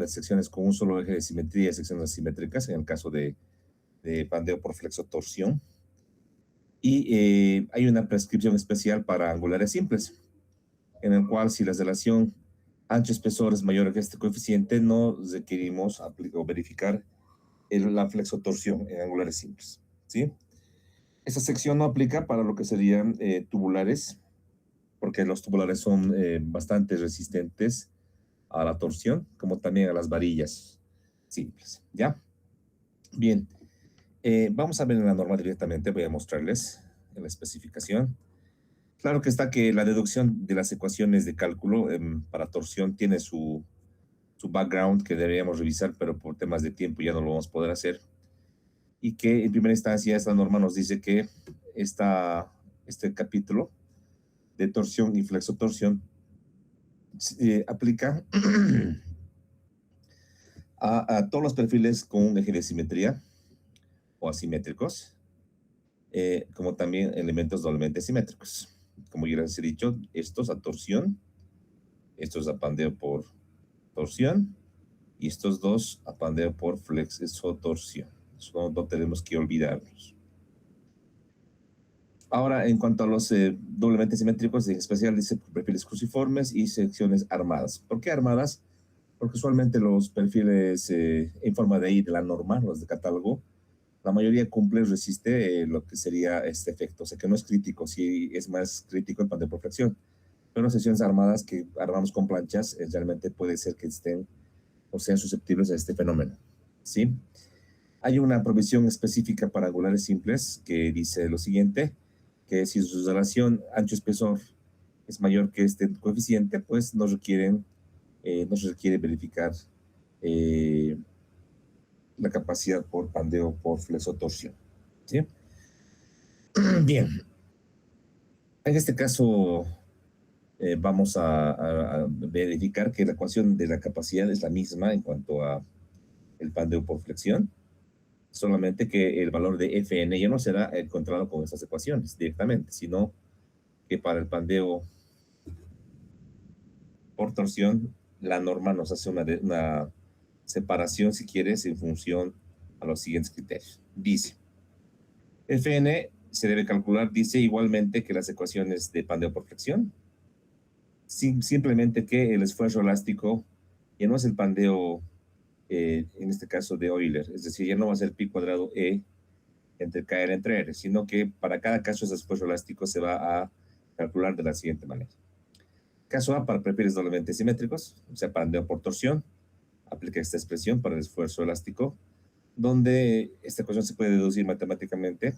las secciones con un solo eje de simetría y secciones asimétricas, en el caso de pandeo por flexotorsión. Y hay una prescripción especial para angulares simples, en el cual si la relación ancho-espesor es mayor que este coeficiente, no requerimos o verificar la flexotorsión en angulares simples, ¿sí? Esta sección no aplica para lo que serían tubulares, porque los tubulares son bastante resistentes a la torsión, como también a las varillas simples, ¿ya? Bien, vamos a ver en la norma directamente, voy a mostrarles en la especificación. Claro que está que la deducción de las ecuaciones de cálculo para torsión tiene su background que deberíamos revisar, pero por temas de tiempo ya no lo vamos a poder hacer. Y que en primera instancia esta norma nos dice que este capítulo de torsión y flexotorsión aplica a todos los perfiles con un eje de simetría o asimétricos, como también elementos doblemente simétricos. Como ya les he dicho, estos a torsión, estos a pandeo por torsión y estos dos a pandeo por flexotorsión. Eso no tenemos que olvidarnos. Ahora, en cuanto a los doblemente simétricos, en especial dice perfiles cruciformes y secciones armadas. ¿Por qué armadas? Porque usualmente los perfiles en forma de I de la norma, los de catálogo, la mayoría cumple, resiste lo que sería este efecto. O sea que no es crítico, sí es más crítico en pandeo por flexión. Pero las secciones armadas que armamos con planchas realmente puede ser que estén o sean susceptibles a este fenómeno, ¿sí? Hay una provisión específica para angulares simples que dice lo siguiente, que si su relación ancho-espesor es mayor que este coeficiente, pues no se requiere verificar la capacidad por pandeo por flexotorsión, ¿sí? Bien, en este caso vamos a verificar que la ecuación de la capacidad es la misma en cuanto a el pandeo por flexión, solamente que el valor de Fn ya no será encontrado con estas ecuaciones directamente, sino que para el pandeo por torsión, la norma nos hace una separación, si quieres, en función a los siguientes criterios. Dice, Fn se debe calcular, dice igualmente que las ecuaciones de pandeo por flexión, simplemente que el esfuerzo elástico ya no es el pandeo, en este caso de Euler, es decir, ya no va a ser pi cuadrado E entre KR entre R, sino que para cada caso ese esfuerzo elástico se va a calcular de la siguiente manera. Caso A para perfiles doblemente simétricos, o sea, pandeo por torsión, aplica esta expresión para el esfuerzo elástico, donde esta ecuación se puede deducir matemáticamente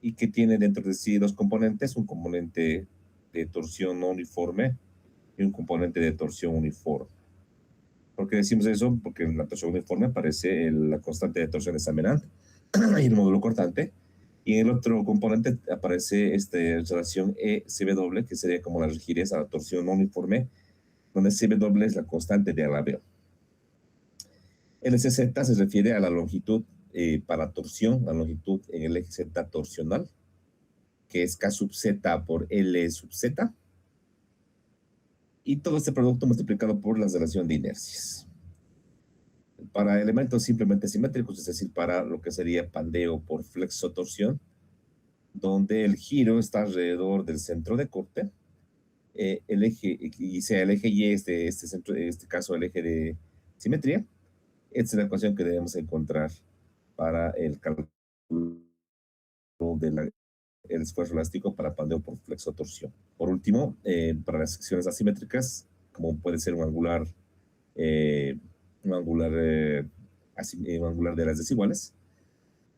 y que tiene dentro de sí dos componentes, un componente de torsión no uniforme y un componente de torsión uniforme. ¿Por qué decimos eso? Porque en la torsión uniforme aparece la constante de torsión de Samerant y el módulo cortante, y en el otro componente aparece esta relación E-CW, que sería como la rigidez a la torsión no uniforme, donde CW es la constante de alabeo. LCZ se refiere a la longitud para torsión, la longitud en el eje Z torsional, que es K sub Z por L sub Z, y todo este producto multiplicado por la relación de inercias. Para elementos simplemente simétricos, es decir, para lo que sería pandeo por flexotorsión, donde el giro está alrededor del centro de corte, el eje, y sea el eje Y en este caso el eje de simetría, esta es la ecuación que debemos encontrar para el cálculo del esfuerzo elástico para pandeo por flexotorsión. Por último, para las secciones asimétricas, como puede ser un angular, un angular de las desiguales,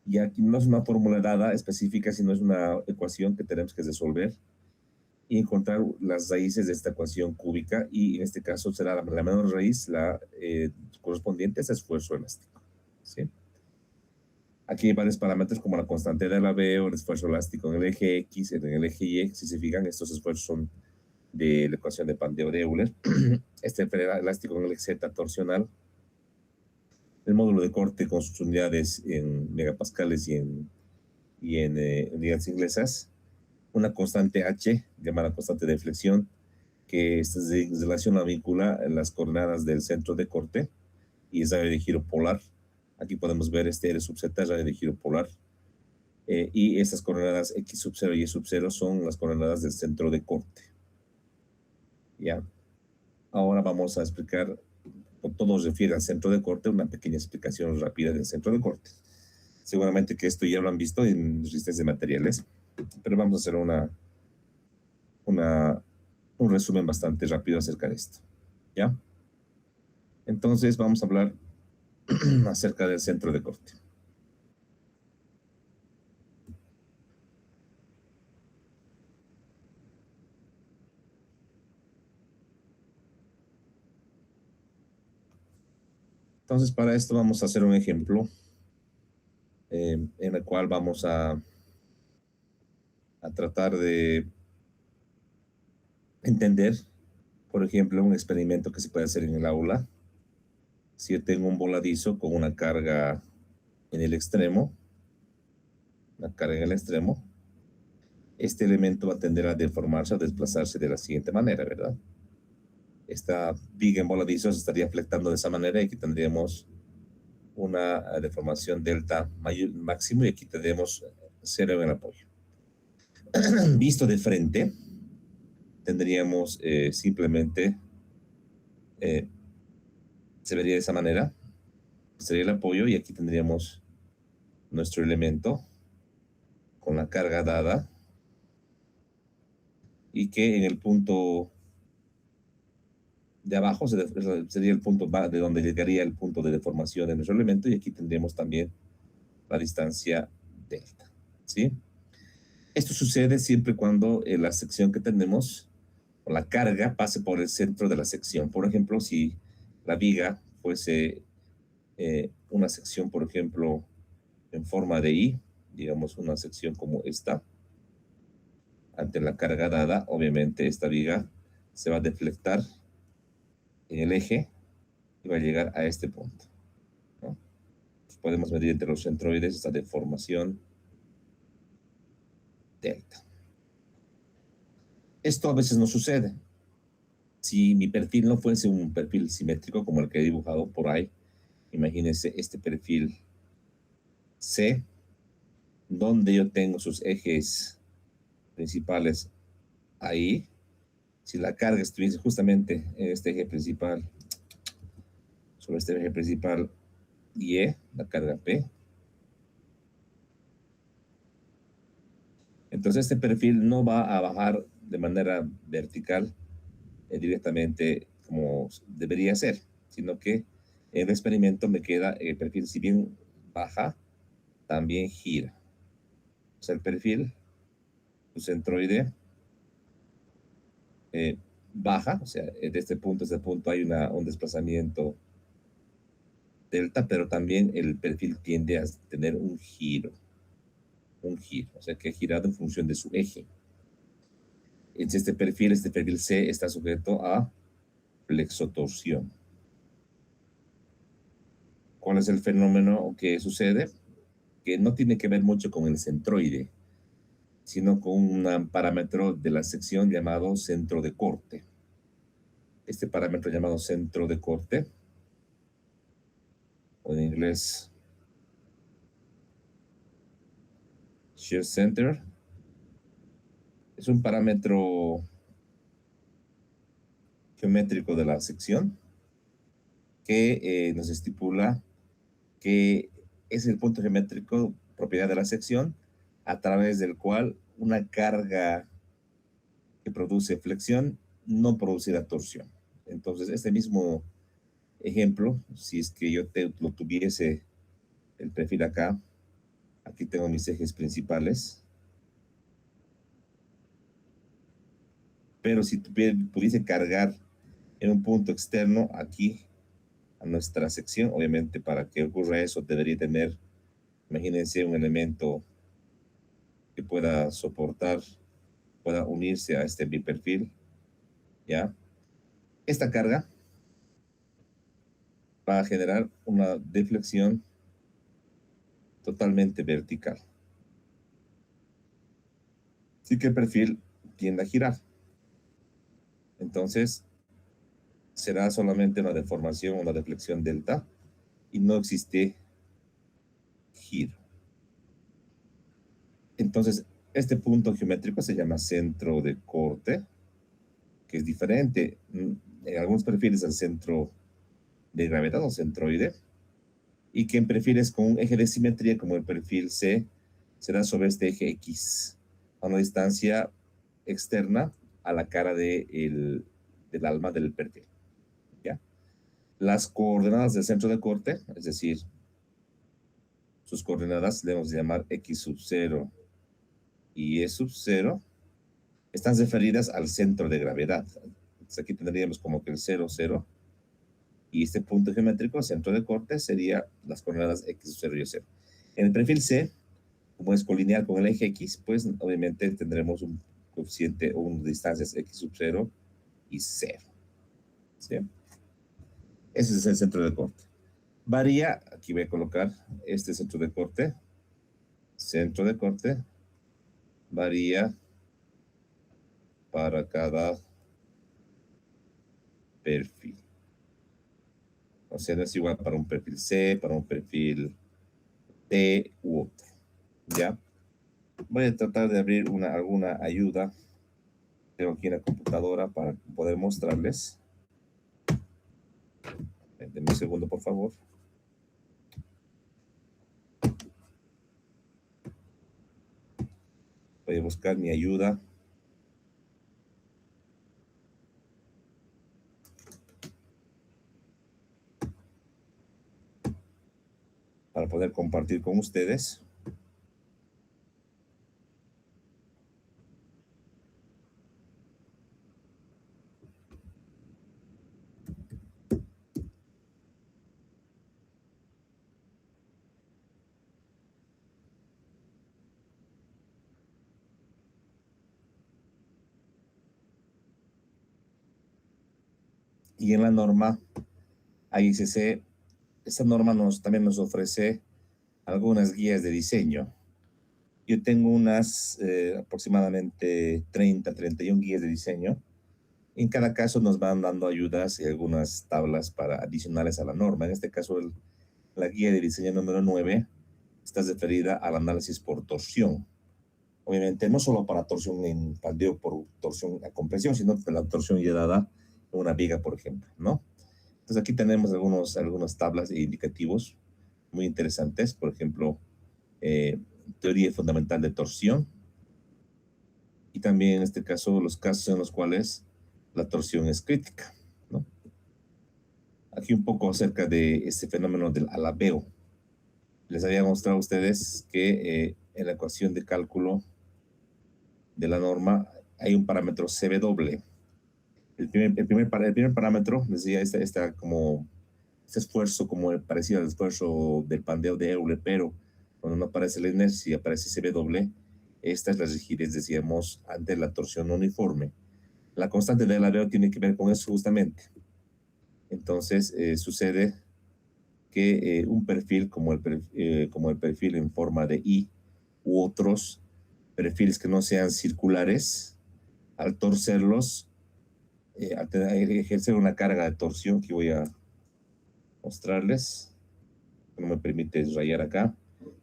y aquí no es una fórmula dada específica, sino es una ecuación que tenemos que resolver y encontrar las raíces de esta ecuación cúbica, y en este caso será la menor raíz, la correspondiente a ese esfuerzo elástico, ¿sí? Aquí hay varios parámetros como la constante de alabeo, el esfuerzo elástico en el eje X, en el eje Y. Si se fijan, estos esfuerzos son de la ecuación de pandeo de Euler. Este elástico en el eje Z torsional, el módulo de corte con sus unidades en megapascales y en unidades inglesas, una constante H, llamada constante de flexión, que esta relación la vincula en las coordenadas del centro de corte, y es radio de giro polar. Aquí podemos ver este R sub Z, radio de giro polar. Y estas coordenadas X sub 0 y Y sub 0 son las coordenadas del centro de corte. ¿Ya? Ahora vamos a explicar, con todo refiere al centro de corte, una pequeña explicación rápida del centro de corte. Seguramente que esto ya lo han visto en resistencia de materiales, pero vamos a hacer un resumen bastante rápido acerca de esto. ¿Ya? Entonces vamos a hablar acerca del centro de corte. Entonces, para esto vamos a hacer un ejemplo en el cual vamos a tratar de entender, por ejemplo, un experimento que se puede hacer en el aula. Si yo tengo un voladizo con una carga en el extremo, este elemento va a tender a deformarse, a desplazarse de la siguiente manera, ¿verdad? Esta viga en voladizo se estaría flectando de esa manera y aquí tendríamos una deformación delta máximo y aquí tendríamos 0 en el apoyo. Visto de frente, tendríamos simplemente, se vería de esa manera, sería el apoyo y aquí tendríamos nuestro elemento con la carga dada y que en el punto de abajo sería el punto de donde llegaría el punto de deformación de nuestro elemento y aquí tendríamos también la distancia delta, ¿sí? Esto sucede siempre cuando la sección que tenemos o la carga pase por el centro de la sección. Por ejemplo, si la viga fuese una sección, por ejemplo, en forma de I, digamos una sección como esta, ante la carga dada, obviamente esta viga se va a deflectar en el eje y va a llegar a este punto, ¿no? Pues podemos medir entre los centroides esta deformación delta. Esto a veces no sucede. Si mi perfil no fuese un perfil simétrico como el que he dibujado por ahí, imagínense este perfil C, donde yo tengo sus ejes principales ahí. Si la carga estuviese justamente en este eje principal, sobre este eje principal Y, la carga P, entonces este perfil no va a bajar de manera vertical directamente como debería ser, sino que en el experimento me queda el perfil, si bien baja, también gira. O sea, el perfil, su centroide, baja, o sea, de este punto a este punto hay un desplazamiento delta, pero también el perfil tiende a tener un giro, o sea, que ha girado en función de su eje. Este perfil C, está sujeto a flexotorsión. ¿Cuál es el fenómeno que sucede? Que no tiene que ver mucho con el centroide, sino con un parámetro de la sección llamado centro de corte. Este parámetro llamado centro de corte, o en inglés shear center, es un parámetro geométrico de la sección que nos estipula que es el punto geométrico propiedad de la sección a través del cual una carga que produce flexión no producirá torsión. Entonces, este mismo ejemplo, si es que yo lo tuviese el perfil acá, aquí tengo mis ejes principales, pero si pudiese cargar en un punto externo aquí a nuestra sección, obviamente para que ocurra eso debería tener, imagínense, un elemento que pueda soportar, pueda unirse a este biperfil, ¿ya? Esta carga va a generar una deflexión totalmente vertical. Así que el perfil tiende a girar. Entonces, será solamente una deformación, una deflexión delta, y no existe giro. Entonces, este punto geométrico se llama centro de corte, que es diferente en algunos perfiles al centro de gravedad o centroide, y que en perfiles con un eje de simetría como el perfil C será sobre este eje X, a una distancia externa a la cara del alma del perfil. ¿Ya? Las coordenadas del centro de corte, es decir, sus coordenadas debemos llamar X sub 0 y E sub 0, están referidas al centro de gravedad. Entonces aquí tendríamos como que el 0, 0, y este punto geométrico, centro de corte, sería las coordenadas X sub 0 y 0. En el perfil C, como es colineal con el eje X, pues obviamente tendremos un coeficiente o unas distancias X sub 0 y 0. ¿Sí? Ese es el centro de corte. Varía, aquí voy a colocar este centro de corte, varía para cada perfil. O sea, no es igual para un perfil C, para un perfil D u otro. ¿Ya? Voy a tratar de abrir alguna ayuda. Tengo aquí en la computadora para poder mostrarles. Denme un segundo, por favor. Voy a buscar mi ayuda. Para poder compartir con ustedes. Y en la norma AICC, esta norma también nos ofrece algunas guías de diseño. Yo tengo unas aproximadamente 31 guías de diseño. En cada caso nos van dando ayudas y algunas tablas adicionales a la norma. En este caso, la guía de diseño número 9 está referida al análisis por torsión. Obviamente, no solo para torsión en pandeo por torsión a compresión, sino la torsión ya dada en una viga, por ejemplo, ¿no? Entonces, aquí tenemos algunas tablas e indicativos muy interesantes. Por ejemplo, teoría fundamental de torsión, y también en este caso los casos en los cuales la torsión es crítica, ¿no? Aquí un poco acerca de este fenómeno del alabeo. Les había mostrado a ustedes que en la ecuación de cálculo de la norma hay un parámetro CW. El primer parámetro, decía, este esfuerzo como parecido al esfuerzo del pandeo de Euler, pero cuando no aparece la inercia, aparece CW. Esta es la rigidez, decíamos, ante la torsión uniforme. La constante de alabeo tiene que ver con eso justamente. Entonces, sucede que un perfil como el perfil en forma de I u otros perfiles que no sean circulares, al torcerlos, al ejercer una carga de torsión que voy a mostrarles, no me permite rayar acá,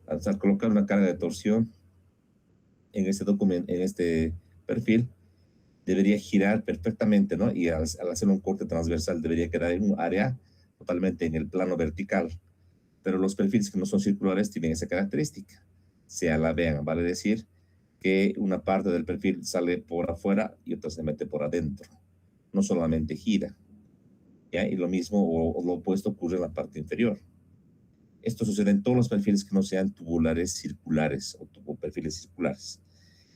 al colocar una carga de torsión en este documento, en este perfil, debería girar perfectamente, ¿no? Y al hacer un corte transversal debería quedar en un área totalmente en el plano vertical. Pero los perfiles que no son circulares tienen esa característica. Se alabean, vale decir que una parte del perfil sale por afuera y otra se mete por adentro. No solamente gira. ¿Ya? Y lo mismo o lo opuesto ocurre en la parte inferior. Esto sucede en todos los perfiles que no sean tubulares circulares o perfiles circulares.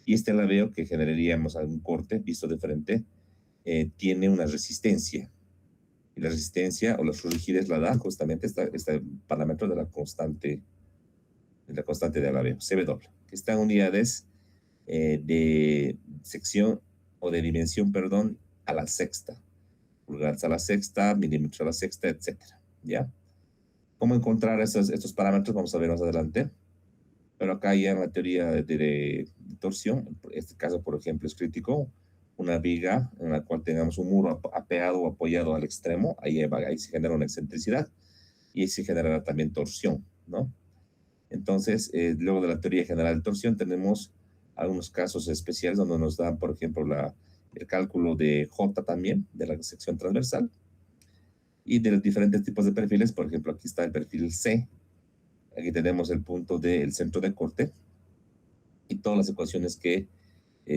Y este alabeo que generaríamos algún corte visto de frente tiene una resistencia. Y la resistencia o la rigidez la da justamente este parámetro de la constante de alabeo, CW, que está en unidades de sección o de dimensión, perdón, a la sexta. Pulgadas a la sexta, milímetros a la sexta, etcétera. ¿Ya? ¿Cómo encontrar estos parámetros? Vamos a ver más adelante. Pero acá ya en la teoría de torsión, en este caso, por ejemplo, es crítico una viga en la cual tengamos un muro apeado o apoyado al extremo, ahí se genera una excentricidad. y se generará también torsión, ¿no? Entonces, luego de la teoría general de torsión, tenemos algunos casos especiales donde nos dan, por ejemplo, el cálculo de J también, de la sección transversal, y de los diferentes tipos de perfiles. Por ejemplo, aquí está el perfil C, aquí tenemos el punto del centro de corte, y todas las ecuaciones que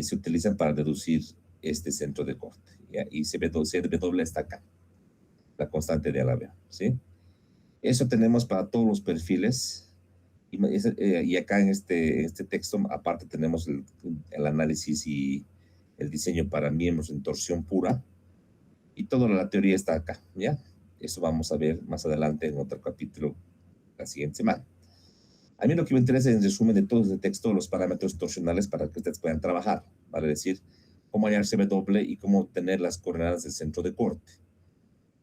se utilizan para deducir este centro de corte. ¿Ya? Y CW está acá, la constante de Alaveo, ¿sí? Eso tenemos para todos los perfiles. Y acá en este texto, aparte tenemos el análisis y el diseño para miembros en torsión pura, y toda la teoría está acá, ¿ya? Eso vamos a ver más adelante en otro capítulo la siguiente semana. A mí lo que me interesa en resumen de todo este texto, los parámetros torsionales para que ustedes puedan trabajar, vale decir, cómo hallar CW y cómo obtener las coordenadas del centro de corte.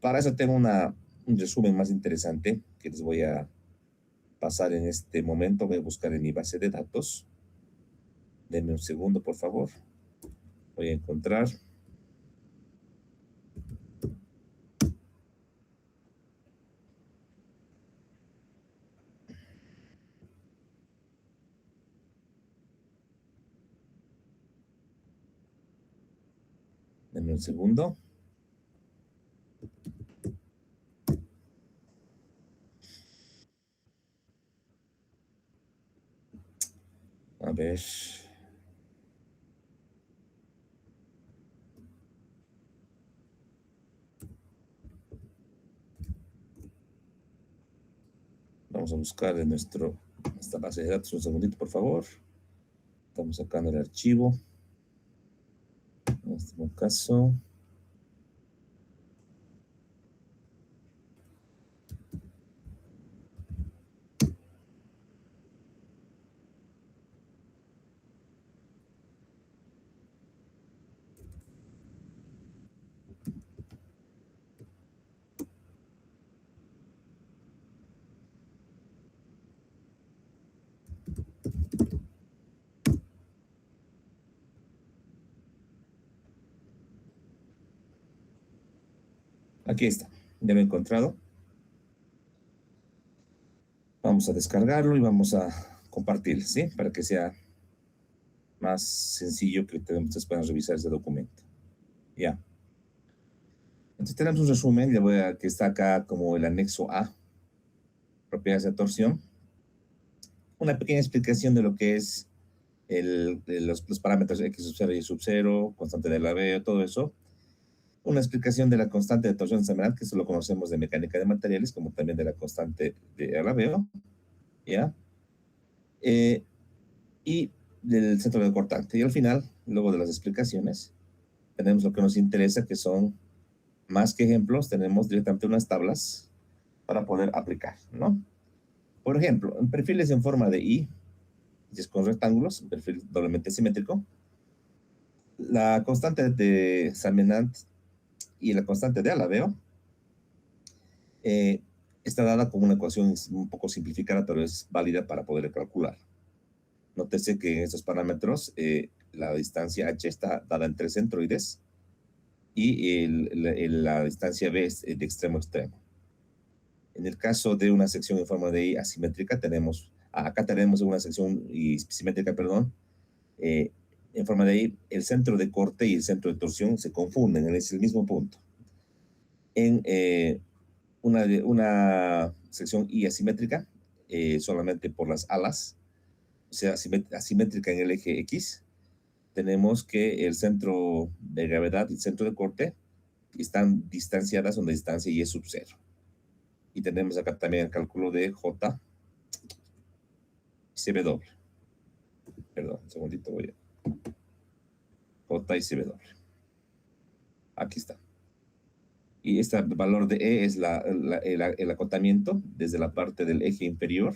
Para eso tengo un resumen más interesante que les voy a pasar en este momento. Voy a buscar en mi base de datos. Denme un segundo, por favor. Voy a encontrar. Denme un segundo. A ver. Vamos a buscar en esta base de datos. Un segundito, por favor. Estamos sacando el archivo. En este caso. Aquí está. Ya lo he encontrado. Vamos a descargarlo y vamos a compartir, ¿sí? Para que sea más sencillo que ustedes puedan revisar este documento. Ya. Entonces tenemos un resumen, que está acá como el anexo A, propiedades de torsión. Una pequeña explicación de lo que es los parámetros X sub 0 y sub 0, constante de Alaveo, todo eso. Una explicación de la constante de torsión semanal, que eso lo conocemos de mecánica de materiales, como también de la constante de Alaveo, ¿ya? Y del centro de cortante. Y al final, luego de las explicaciones, tenemos lo que nos interesa, que son más que ejemplos, tenemos directamente unas tablas para poder aplicar, ¿no? Por ejemplo, en perfiles en forma de I, y es con rectángulos, un perfil doblemente simétrico, la constante de Salmenant y la constante de Alaveo está dada como una ecuación un poco simplificada, pero es válida para poder calcular. Nótese que en estos parámetros la distancia h está dada en 3 centroides y la distancia b es de extremo a extremo. En el caso de una sección en forma de I asimétrica, acá tenemos una sección simétrica, perdón, en forma de I, el centro de corte y el centro de torsión se confunden, es el mismo punto. En una sección I asimétrica, solamente por las alas, o sea, asimétrica en el eje X, tenemos que el centro de gravedad y el centro de corte están distanciadas a una distancia Y sub 0. Y tenemos acá también el cálculo de J y CW. Perdón, un segundito, J y CW. Aquí está. Y este valor de E es el acotamiento desde la parte del eje inferior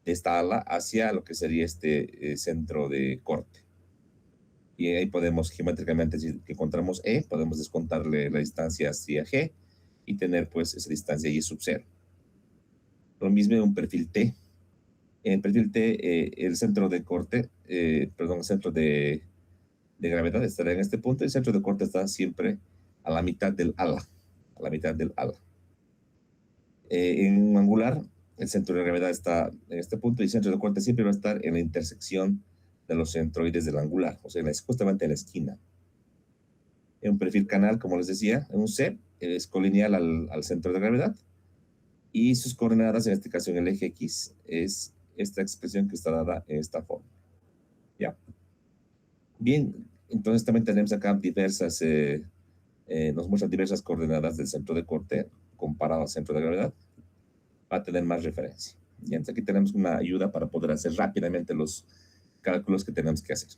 de esta ala hacia lo que sería este centro de corte. Y ahí podemos geométricamente, si encontramos E, podemos descontarle la distancia hacia G y tener pues esa distancia Y sub 0. Lo mismo en un perfil T. En el perfil T, el centro de corte, el centro de gravedad estará en este punto y el centro de corte está siempre a la mitad del ala. A la mitad del ala. En un angular, el centro de gravedad está en este punto y el centro de corte siempre va a estar en la intersección de los centroides del angular, o sea, justamente en la esquina. En un perfil canal, como les decía, en un C, es colineal al centro de gravedad y sus coordenadas, en este caso en el eje X, es esta expresión que está dada en esta forma. ¿Ya? Bien, entonces también tenemos acá diversas, nos muestran diversas coordenadas del centro de corte comparado al centro de gravedad. Va a tener más referencia. Y entonces aquí tenemos una ayuda para poder hacer rápidamente los cálculos que tenemos que hacer.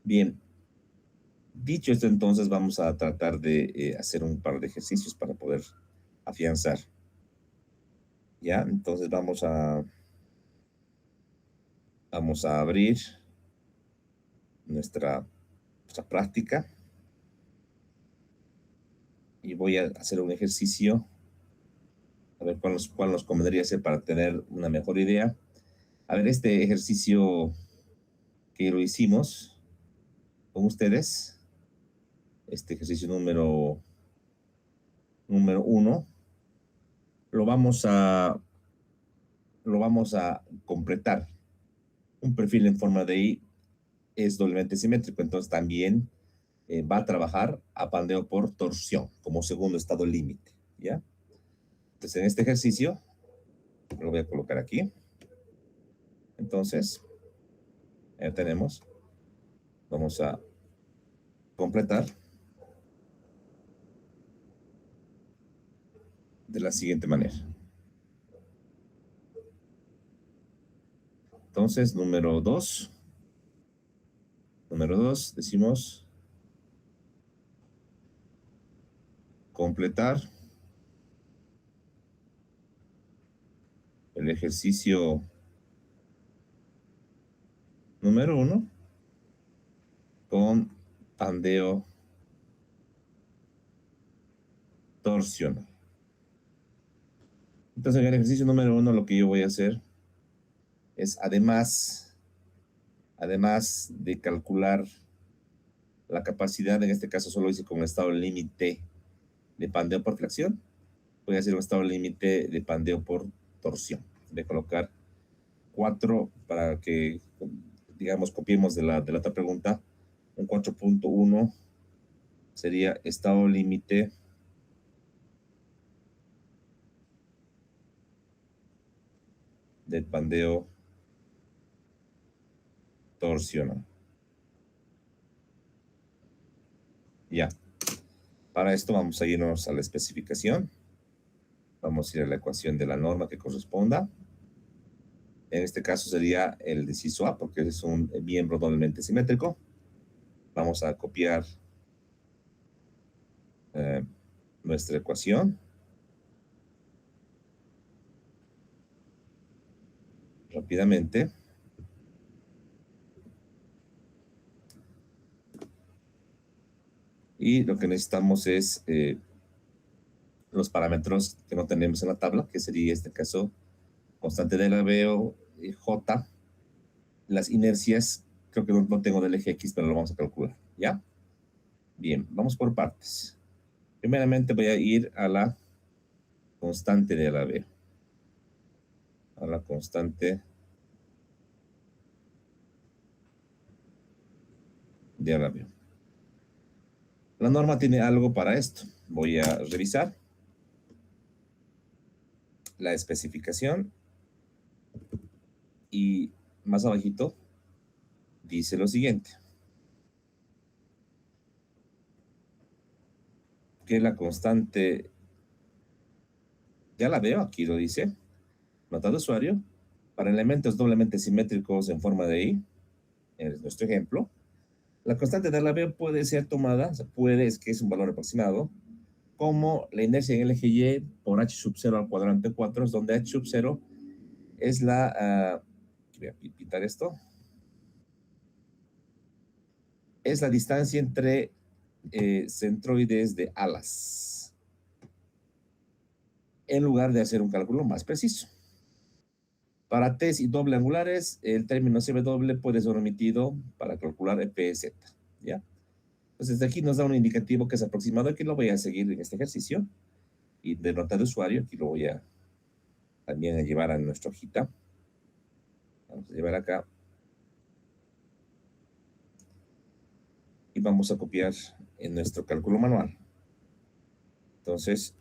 Bien, dicho esto, entonces vamos a tratar de hacer un par de ejercicios para poder afianzar. ¿Ya? Entonces vamos a abrir nuestra práctica y voy a hacer un ejercicio a ver cuál nos convendría hacer para tener una mejor idea. A ver, este ejercicio que lo hicimos con ustedes, este ejercicio número 1, lo vamos a completar. Un perfil en forma de I es doblemente simétrico, entonces también va a trabajar a pandeo por torsión como segundo estado límite, ¿ya? Entonces en este ejercicio, lo voy a colocar aquí. Entonces, ya tenemos, vamos a completar de la siguiente manera. Entonces, número 2, decimos completar el ejercicio número 1 con pandeo torsional. Entonces, en el ejercicio número 1, lo que yo voy a hacer es, además de calcular la capacidad, en este caso solo hice con el estado límite de pandeo por flexión, voy a hacer un estado límite de pandeo por torsión. Voy a colocar 4 para que, digamos, copiemos de la otra pregunta. Un 4.1 sería estado límite del pandeo torsional. Ya. Para esto vamos a irnos a la especificación. Vamos a ir a la ecuación de la norma que corresponda. En este caso sería el deciso A, porque es un miembro doblemente simétrico. Vamos a copiar nuestra ecuación. Rápidamente. Y lo que necesitamos es los parámetros que no tenemos en la tabla, que sería en este caso constante de alabeo, J. Las inercias, creo que no tengo del eje X, pero lo vamos a calcular, ¿ya? Bien, vamos por partes. Primeramente voy a ir a la constante de alabeo. A la constante de alabeo. La norma tiene algo para esto. Voy a revisar la especificación y más abajito dice lo siguiente. Que la constante, ya la veo, aquí lo dice, nota de usuario, para elementos doblemente simétricos en forma de I, es nuestro ejemplo, la constante de alabeo puede ser tomada, es que es un valor aproximado, como la inercia en el eje Y por h sub 0 al cuadrante 4, donde h sub 0 es voy a pintar esto, es la distancia entre centroides de alas, en lugar de hacer un cálculo más preciso. Para T y doble angulares, el término CW puede ser omitido para calcular EPZ, ¿ya? Entonces, de aquí nos da un indicativo que es aproximado, aquí lo voy a seguir en este ejercicio. y de nota de usuario. Aquí lo voy a también a llevar a nuestra hojita. Vamos a llevar acá. Y vamos a copiar en nuestro cálculo manual. Entonces,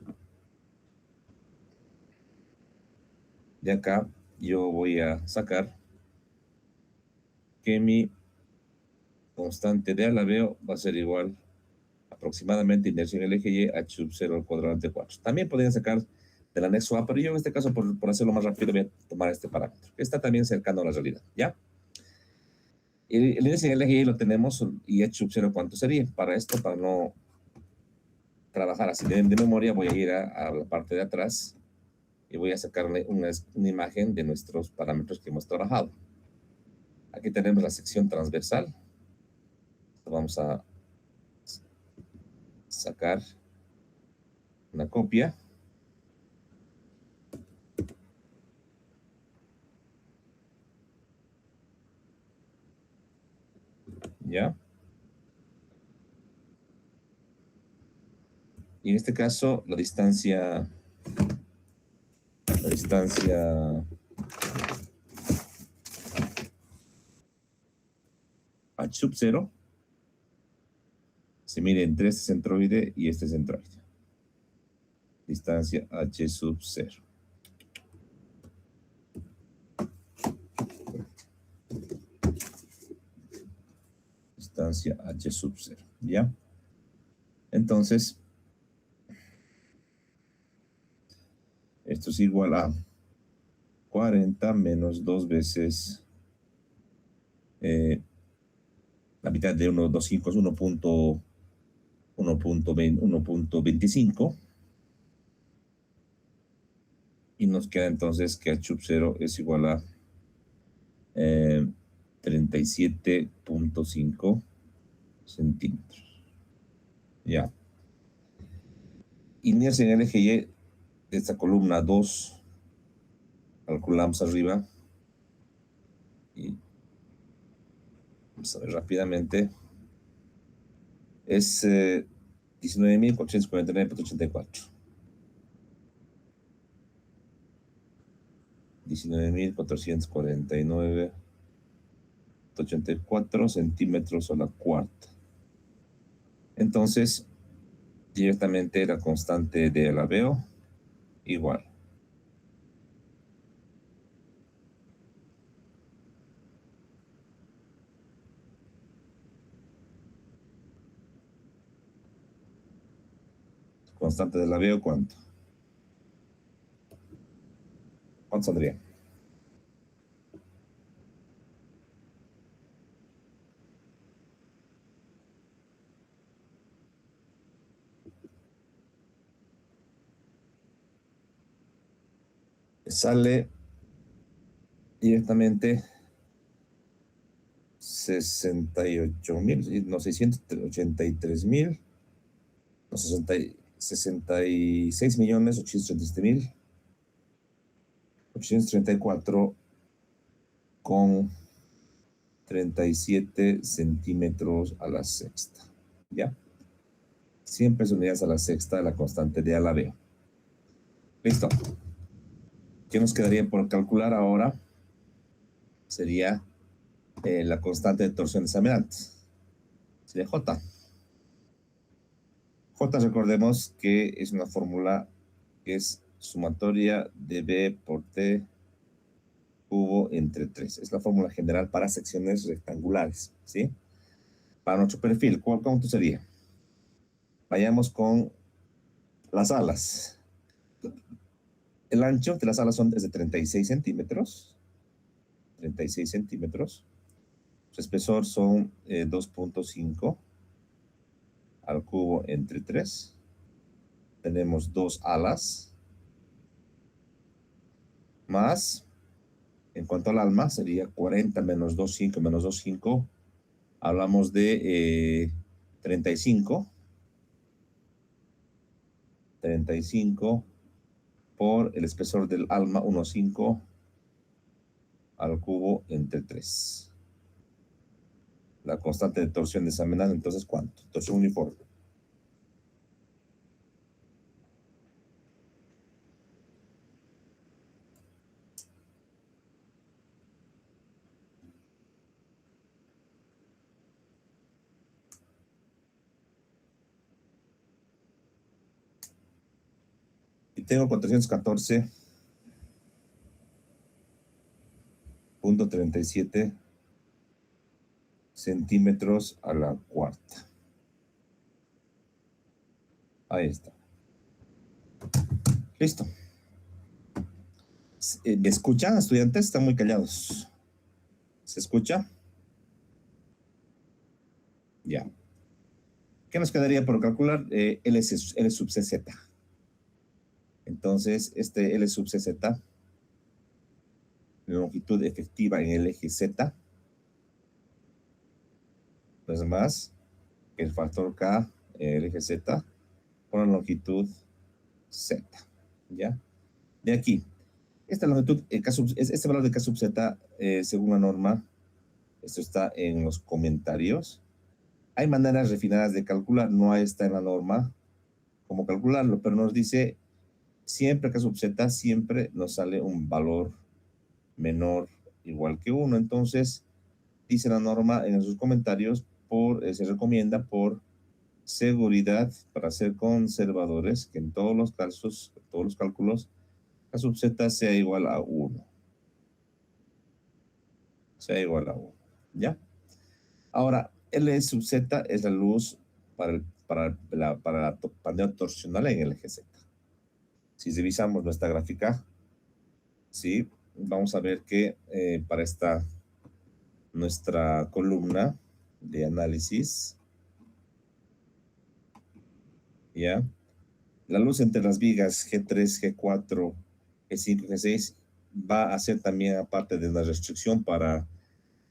de acá yo voy a sacar que mi constante de alabeo va a ser igual aproximadamente inercia en el eje Y, h sub 0 al cuadrado de 4. También podrían sacar del anexo A, pero yo en este caso, por hacerlo más rápido, voy a tomar este parámetro, que está también cercano a la realidad, ¿ya? El inercia en el eje Y lo tenemos, y h sub 0, ¿cuánto sería? Para esto, para no trabajar así de memoria, voy a ir a la parte de atrás y voy a sacarle una imagen de nuestros parámetros que hemos trabajado. Aquí tenemos la sección transversal. Vamos a sacar una copia. ¿Ya? Y en este caso, la distancia h sub 0 se mide entre este centroide y este centroide. Distancia h sub 0. Distancia h sub 0. ¿Ya? Entonces, esto es igual a 40 menos 2 veces la mitad de 1,25 es 1.25. Y nos queda entonces que h sub 0 es igual a 37.5 centímetros. Ya. Inercia en el eje Y de esta columna 2, calculamos arriba. Y vamos a ver rápidamente. Es 19.449.84. 19.449.84 centímetros a la cuarta. Entonces, directamente la constante de alabeo igual. Constante de alabeo, ¿cuánto? ¿Cuánto saldría? Sale directamente 68.000, no, 683.000, no, 66.837.834 con 37 centímetros a la sexta. ¿Ya? Siempre es unidades a la sexta de la constante de alabeo. Listo. ¿Qué nos quedaría por calcular ahora? Sería la constante de torsión desaminante. Sería J. J, recordemos que es una fórmula que es sumatoria de B por T cubo entre 3. Es la fórmula general para secciones rectangulares, ¿sí? Para nuestro perfil, ¿cuánto sería? Vayamos con las alas. El ancho de las alas es de 36 centímetros. 36 centímetros. Su espesor son 2.5 al cubo entre 3. Tenemos 2 alas. Más, en cuanto al alma, sería 40 menos 2,5 menos 2,5. Hablamos de 35. 35 por el espesor del alma, 1,5 al cubo entre 3. La constante de torsión desaminada, entonces, ¿cuánto? Torsión uniforme. y tengo 414.37 centímetros a la cuarta. Ahí está. Listo. ¿Me escuchan, estudiantes? Están muy callados. ¿Se escucha? Ya. ¿Qué nos quedaría por calcular? L sub CZ. Entonces, este L sub CZ, la longitud efectiva en el eje Z, no es más que el factor K en el eje Z por la longitud Z. ¿Ya? De aquí, esta longitud, este valor de K sub Z, según la norma, esto está en los comentarios. Hay maneras refinadas de calcular, no está en la norma cómo calcularlo, pero nos dice siempre K sub Z, siempre nos sale un valor menor igual que 1. Entonces, dice la norma en sus comentarios, se recomienda por seguridad, para ser conservadores, que en todos los casos, todos los cálculos, K sub Z sea igual a 1. Sea igual a 1. ¿Ya? Ahora, L sub Z es la luz para la pandeo torsional en el eje Z. Si revisamos nuestra gráfica, ¿sí? Vamos a ver que para nuestra columna de análisis, ¿ya? La luz entre las vigas G3, G4, G5, G6 va a ser también, aparte de una restricción para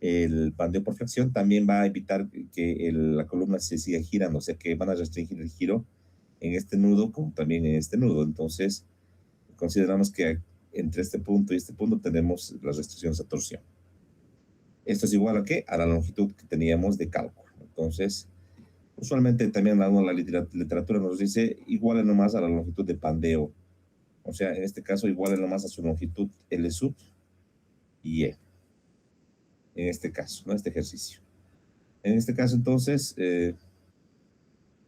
el pandeo por fracción, también va a evitar que la columna se siga girando, o sea que van a restringir el giro en este nudo como también en este nudo. Entonces, consideramos que entre este punto y este punto tenemos las restricciones a torsión. Esto es igual a ¿qué? A la longitud que teníamos de cálculo. Entonces, usualmente también la literatura nos dice igual nomás a la longitud de pandeo. O sea, en este caso igual nomás a su longitud L sub y E. En este caso, ¿no? Este ejercicio. En este caso, entonces,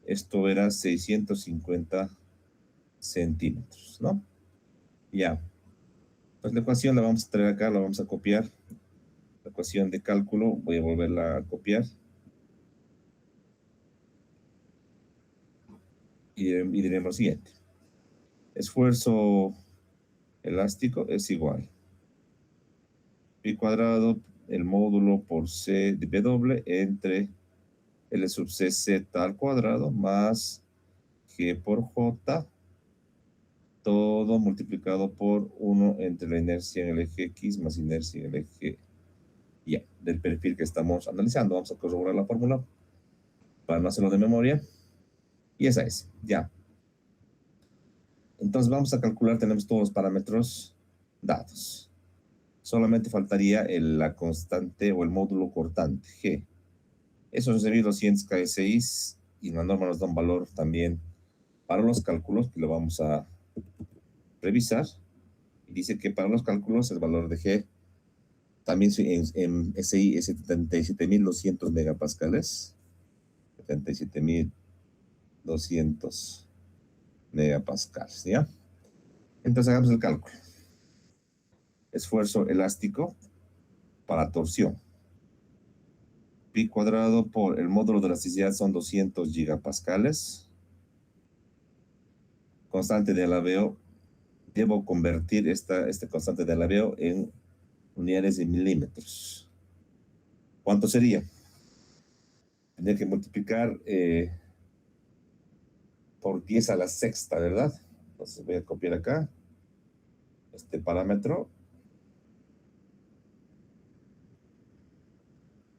esto era 650 centímetros, ¿no? Ya. Pues la ecuación la vamos a traer acá, la vamos a copiar. La ecuación de cálculo, voy a volverla a copiar. Y diremos lo siguiente. Esfuerzo elástico es igual. Pi cuadrado, el módulo por C de W entre L sub C Z al cuadrado más G por J, todo multiplicado por 1 entre la inercia en el eje X más inercia en el eje Y del perfil que estamos analizando. Vamos a corroborar la fórmula para no hacerlo de memoria. Y esa es, ya. Entonces vamos a calcular, tenemos todos los parámetros dados. Solamente faltaría la constante o el módulo cortante, G. Eso es debido a 200 KS6 y la norma nos da un valor también para los cálculos que lo vamos a revisar. Y dice que para los cálculos el valor de G también en SI es 77.200 megapascales. 77.200 megapascales, ¿ya? Entonces hagamos el cálculo. Esfuerzo elástico para torsión. Pi cuadrado por el módulo de elasticidad son 200 gigapascales. Constante de alabeo, debo convertir este constante de alabeo en unidades de milímetros. ¿Cuánto sería? Tendría que multiplicar por 10 a la sexta, ¿verdad? Entonces voy a copiar acá este parámetro.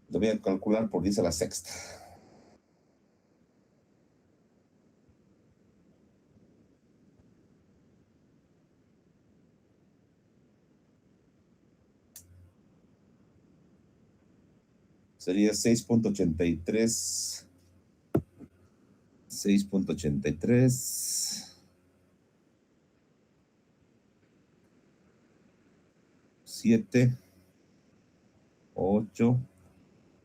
Lo voy a calcular por 10 a la sexta. Sería 6.83. 6.83. 7, 8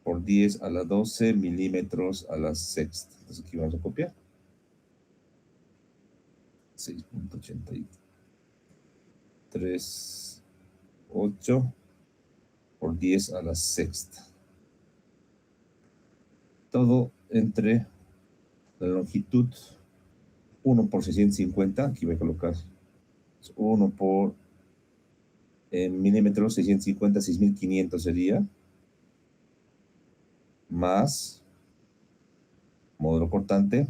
por 10 a la 12 milímetros a la sexta. Entonces aquí vamos a copiar. 6.838 por 10 a la sexta. Todo entre la longitud 1 por 650, aquí voy a colocar 1 por milímetros, 650, 6500 sería, más módulo cortante,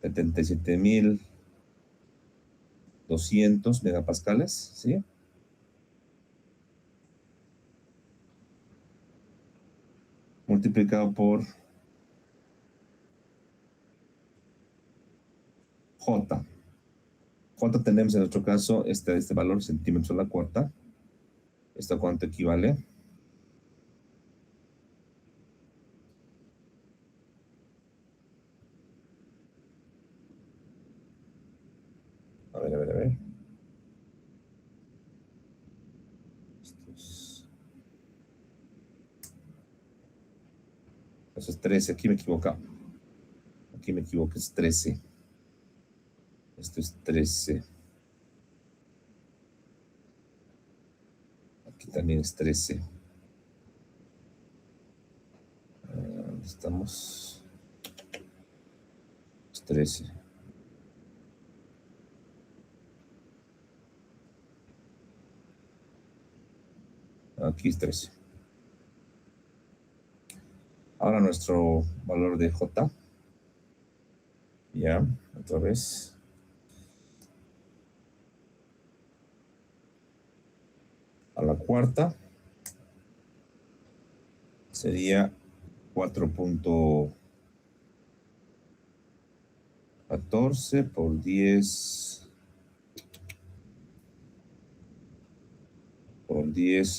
77.200 megapascales, ¿sí? Multiplicado por J. J tenemos en nuestro caso este valor, centímetros a la cuarta. ¿Esto a cuánto equivale? A ver, a ver, a ver. Eso es 13, aquí me equivoco. Aquí me equivoco, es 13. Esto es 13. Aquí también es 13. ¿Dónde estamos? Es 13. Aquí es 13. Ahora nuestro valor de J. Ya, otra vez. A la cuarta sería 4.14 por 10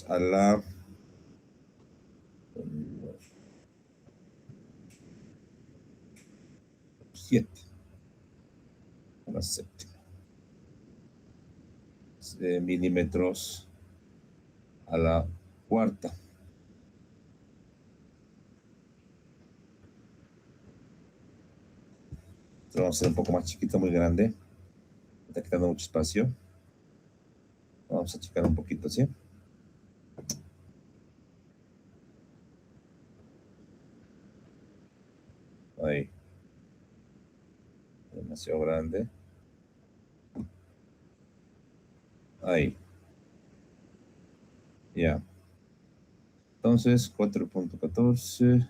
a la 7, a la séptima. Milímetros a la cuarta. Esto vamos a hacer un poco más chiquito, muy grande. Está quitando mucho espacio. Vamos a achicar un poquito, ¿sí? Ahí. Demasiado grande. Ahí. Ya. Entonces, 4.14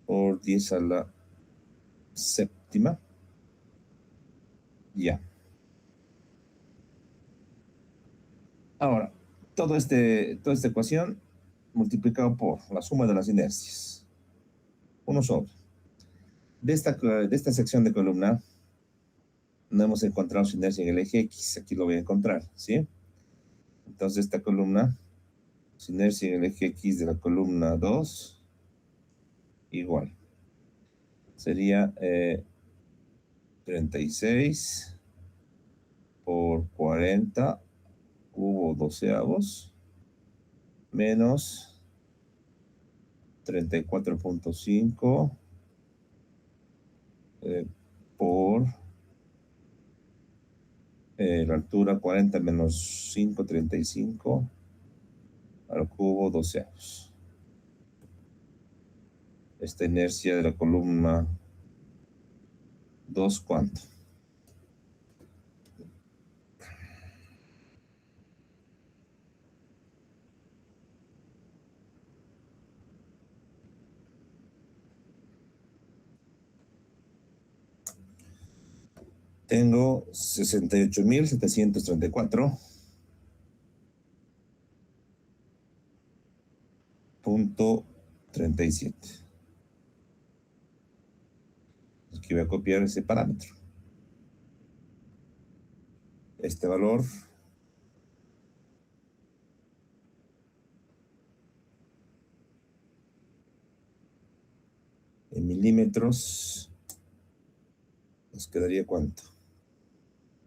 por 10 a la séptima. Ya. Ahora, toda esta ecuación multiplicado por la suma de las inercias. 1 sobre. De esta sección de columna, no hemos encontrado su inercia en el eje X. Aquí lo voy a encontrar, ¿sí? Entonces, esta columna, su inercia en el eje X de la columna 2, igual. Sería 36 por 40 cubo doceavos menos 34.5 por la altura 40 menos 5, 35 al cubo doceavos. Esta inercia de la columna 2, ¿cuánto? Tengo 68.734.37. Aquí voy a copiar ese parámetro. Este valor en milímetros nos quedaría ¿cuánto?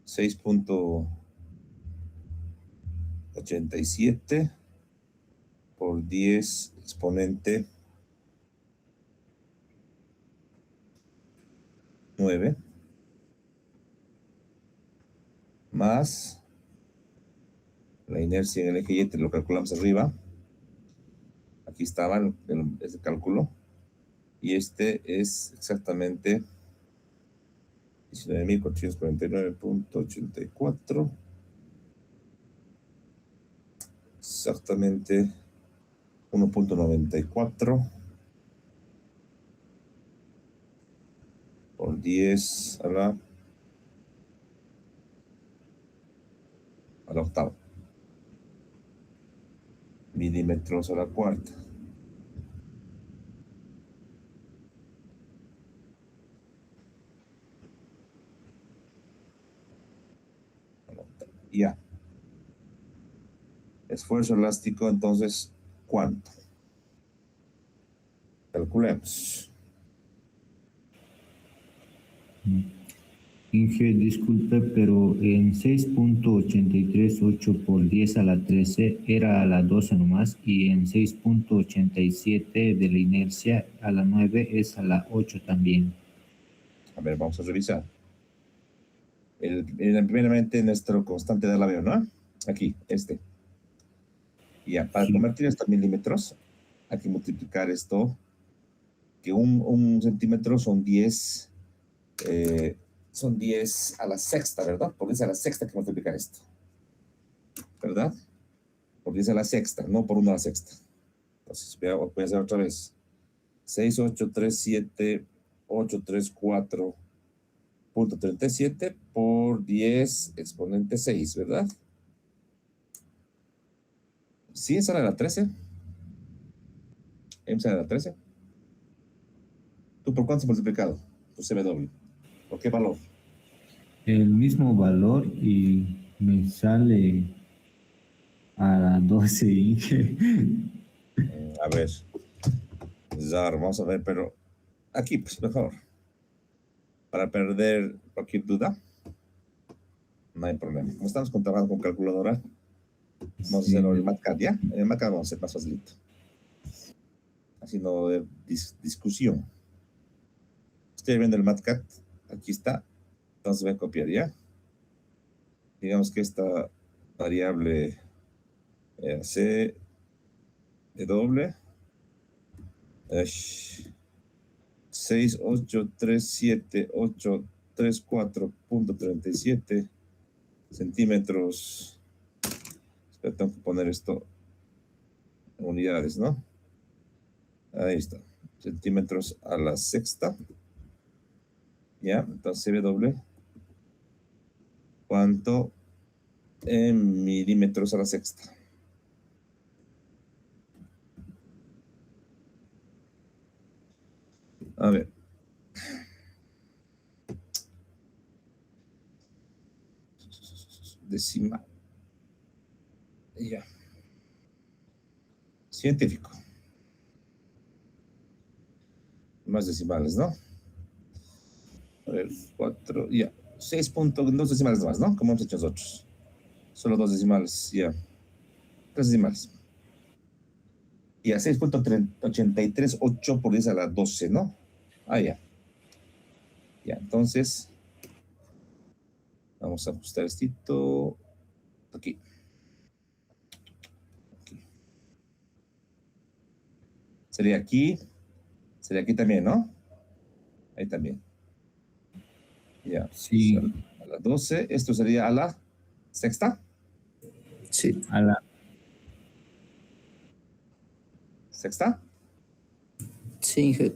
6.87 por 10 exponente 9 más la inercia en el eje Y, te lo calculamos arriba. Aquí estaba ese cálculo. Y este es exactamente 19.449.84. Exactamente 1.94 por 10 a la octava. Milímetros a la cuarta. Ya. Esfuerzo elástico, entonces, ¿cuánto? Calculemos. Inge, disculpe, pero en 6.838 por 10 a la 13 era a la 12 nomás, y en 6.87 de la inercia a la 9 es a la 8 también. A ver, vamos a revisar. Primeramente, nuestro constante de la veo, ¿no? Aquí, este. Ya, para convertir esto a milímetros, hay que multiplicar esto, que un centímetro son 10 a la sexta, ¿verdad? Por 10 a la sexta hay que multiplicar esto, ¿verdad? Por 10 a la sexta, no por 1 a la sexta. Entonces, voy a hacer otra vez. 6.837.834.37 por 10 exponente 6, ¿verdad? ¿Sí sale a la 13? ¿M sale a la 13? ¿Tú por cuánto has multiplicado? Tu CW. ¿Por qué valor? El mismo valor y me sale a la 12, Inge. A ver. Vamos a ver, pero aquí, pues mejor. Para perder cualquier duda, no hay problema. Como estamos trabajando con calculadora, vamos a hacerlo en el MATCAD, ¿ya? En el MATCAD vamos a hacer más facilito. Así no va a haber discusión. Estoy viendo el MATCAD, aquí está. Entonces voy a copiar, ¿ya? Digamos que esta variable C de doble 6.837.834.37 centímetros. Espera, tengo que poner esto en unidades, ¿no? Ahí está. Centímetros a la sexta. Ya, entonces CW. ¿Cuánto en milímetros a la sexta? A ver. Decimal. Ya. Científico. Más decimales, ¿no? A ver, 4, ya. 6.2 decimales más, ¿no? Como hemos hecho nosotros. Solo 2 decimales, ya. 3 decimales. Ya, 6.838 por 10 a la 12, ¿no? Ah, ya. Ya, entonces, vamos a ajustar esto. Aquí. Sería aquí también, ¿no? Ahí también. Ya. Sí. A la 12, esto sería a la sexta. Sí. A la ¿Sexta? sí.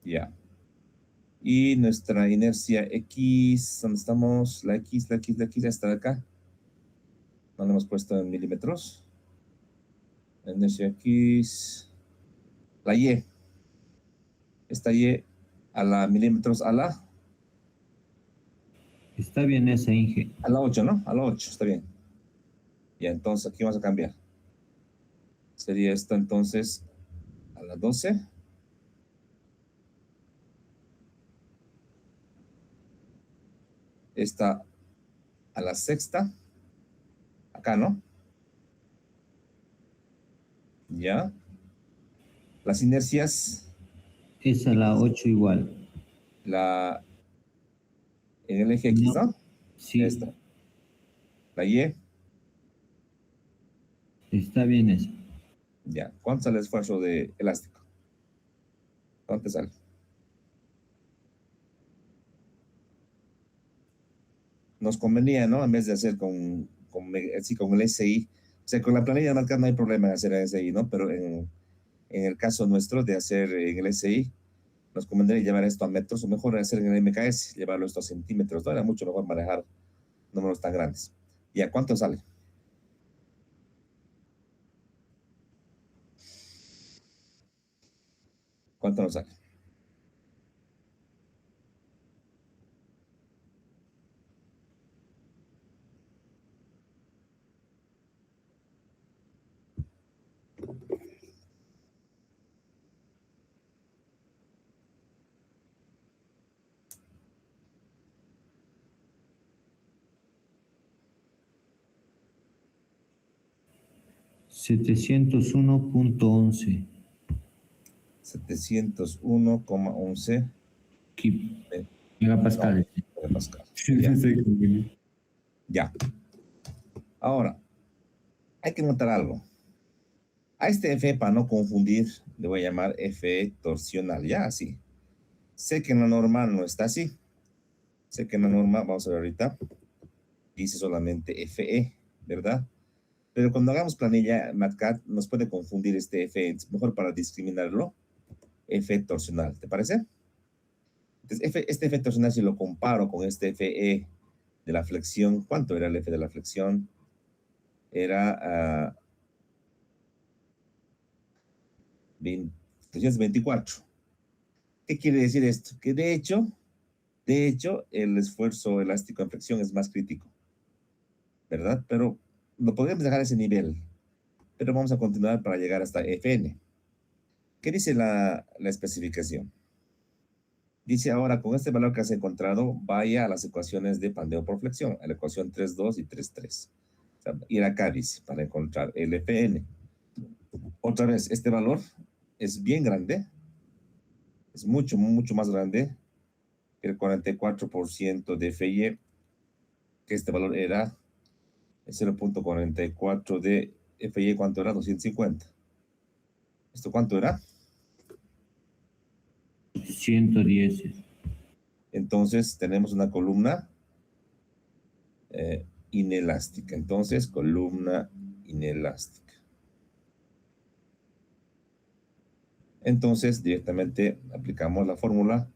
Ya. Y nuestra inercia X, ¿dónde estamos? La X, esta de acá. No la hemos puesto en milímetros. La inercia X. La Y. Esta Y a la milímetros a la. Está bien ese, Inge. A la 8, ¿no? A la 8, está bien. Ya, entonces aquí vamos a cambiar. Sería esto entonces a la 12. Esta a la sexta. Acá, ¿no? Ya. Las inercias. Es a la 8 igual. En el eje X, ¿no? Sí. Esta. La Y, Está bien eso. ya. ¿Cuánto sale el esfuerzo de elástico? ¿Cuánto te sale? Nos convenía, ¿no? En vez de hacer así con el SI. O sea, con la planilla de marcar no hay problema en hacer el SI, ¿no? Pero en el caso nuestro de hacer en el SI, nos convendría llevar esto a metros, o mejor hacer en el MKS, llevarlo esto a centímetros, ¿no? Era mucho mejor manejar números tan grandes. ¿Y a cuánto sale? ¿Cuánto nos sale? Setecientos uno punto once 701,11 no, megapascales. Pascal. Ya, ya. Ahora, hay que notar algo. A este F, para no confundir, le voy a llamar F torsional, ya así. Sé que en la norma no está así. Sé que en la norma, vamos a ver ahorita, dice solamente FE, ¿verdad? Pero cuando hagamos planilla, MATCAD nos puede confundir este F, es mejor para discriminarlo, F torsional, ¿te parece? Entonces, este F torsional, si lo comparo con este FE de la flexión, ¿cuánto era el F de la flexión? Era 324. ¿Qué quiere decir esto? Que de hecho, el esfuerzo elástico en flexión es más crítico, ¿verdad? Pero lo podríamos dejar a ese nivel, pero vamos a continuar para llegar hasta Fn. ¿Qué dice la especificación? Dice ahora, con este valor que has encontrado, vaya a las ecuaciones de pandeo por flexión, a la ecuación 3,2 y 3,3. O sea, ir acá, dice, para encontrar el Fn. Otra vez, este valor es bien grande, es mucho, mucho más grande que el 44% de Fy, que este valor era 0,44 de Fy, ¿cuánto era? 250. ¿Esto cuánto era? 110. Entonces tenemos una columna inelástica. Entonces, columna inelástica. Entonces, directamente aplicamos la fórmula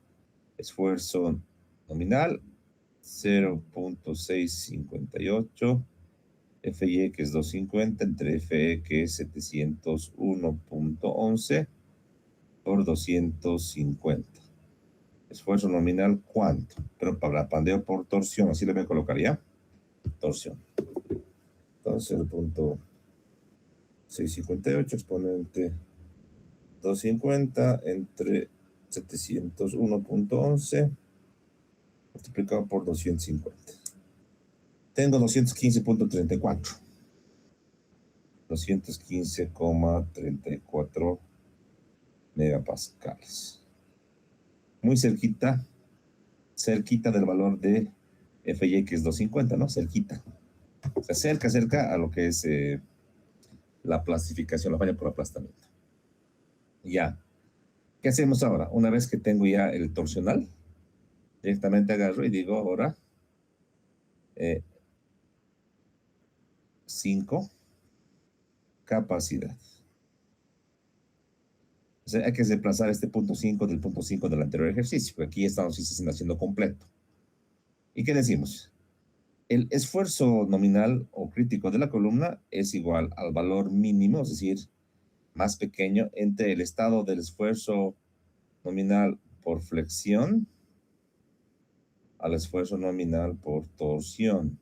esfuerzo nominal 0,658, FY que es 250 entre FE que es 701,11 por 250. Esfuerzo nominal, ¿cuánto? Pero para pandeo por torsión, así le voy a colocar ya. Torsión. Entonces, 0,658 exponente 250 entre 701,11 multiplicado por 250. Tengo 215,34. 215,34 megapascales. Muy cerquita, cerquita del valor de FY, que es 250, ¿no? Cerquita. Se acerca, cerca a lo que es la plastificación, la falla por aplastamiento. Ya. ¿Qué hacemos ahora? Una vez que tengo ya el torsional, directamente agarro y digo ahora 5 capacidad. O sea, hay que desplazar este punto 5 del punto 5 del anterior ejercicio, porque aquí estamos haciendo completo. ¿Y qué decimos? El esfuerzo nominal o crítico de la columna es igual al valor mínimo, es decir, más pequeño, entre el estado del esfuerzo nominal por flexión al esfuerzo nominal por torsión.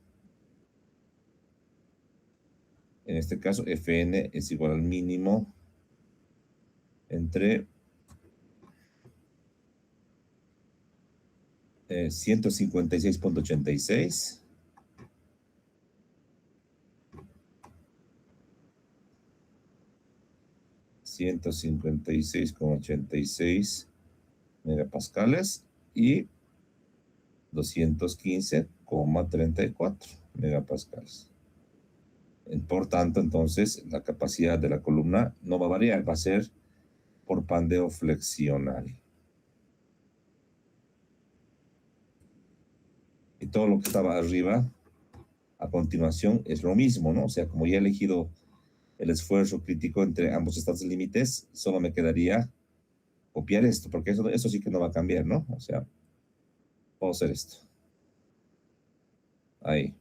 En este caso, Fn es igual al mínimo entre 156,86 156,86 megapascales y 215,34 megapascales. Por tanto, entonces, la capacidad de la columna no va a variar, va a ser por pandeo flexional. Y todo lo que estaba arriba, a continuación, es lo mismo, ¿no? O sea, como ya he elegido el esfuerzo crítico entre ambos estados límites, solo me quedaría copiar esto, porque eso sí que no va a cambiar, ¿no? O sea, puedo hacer esto. Ahí.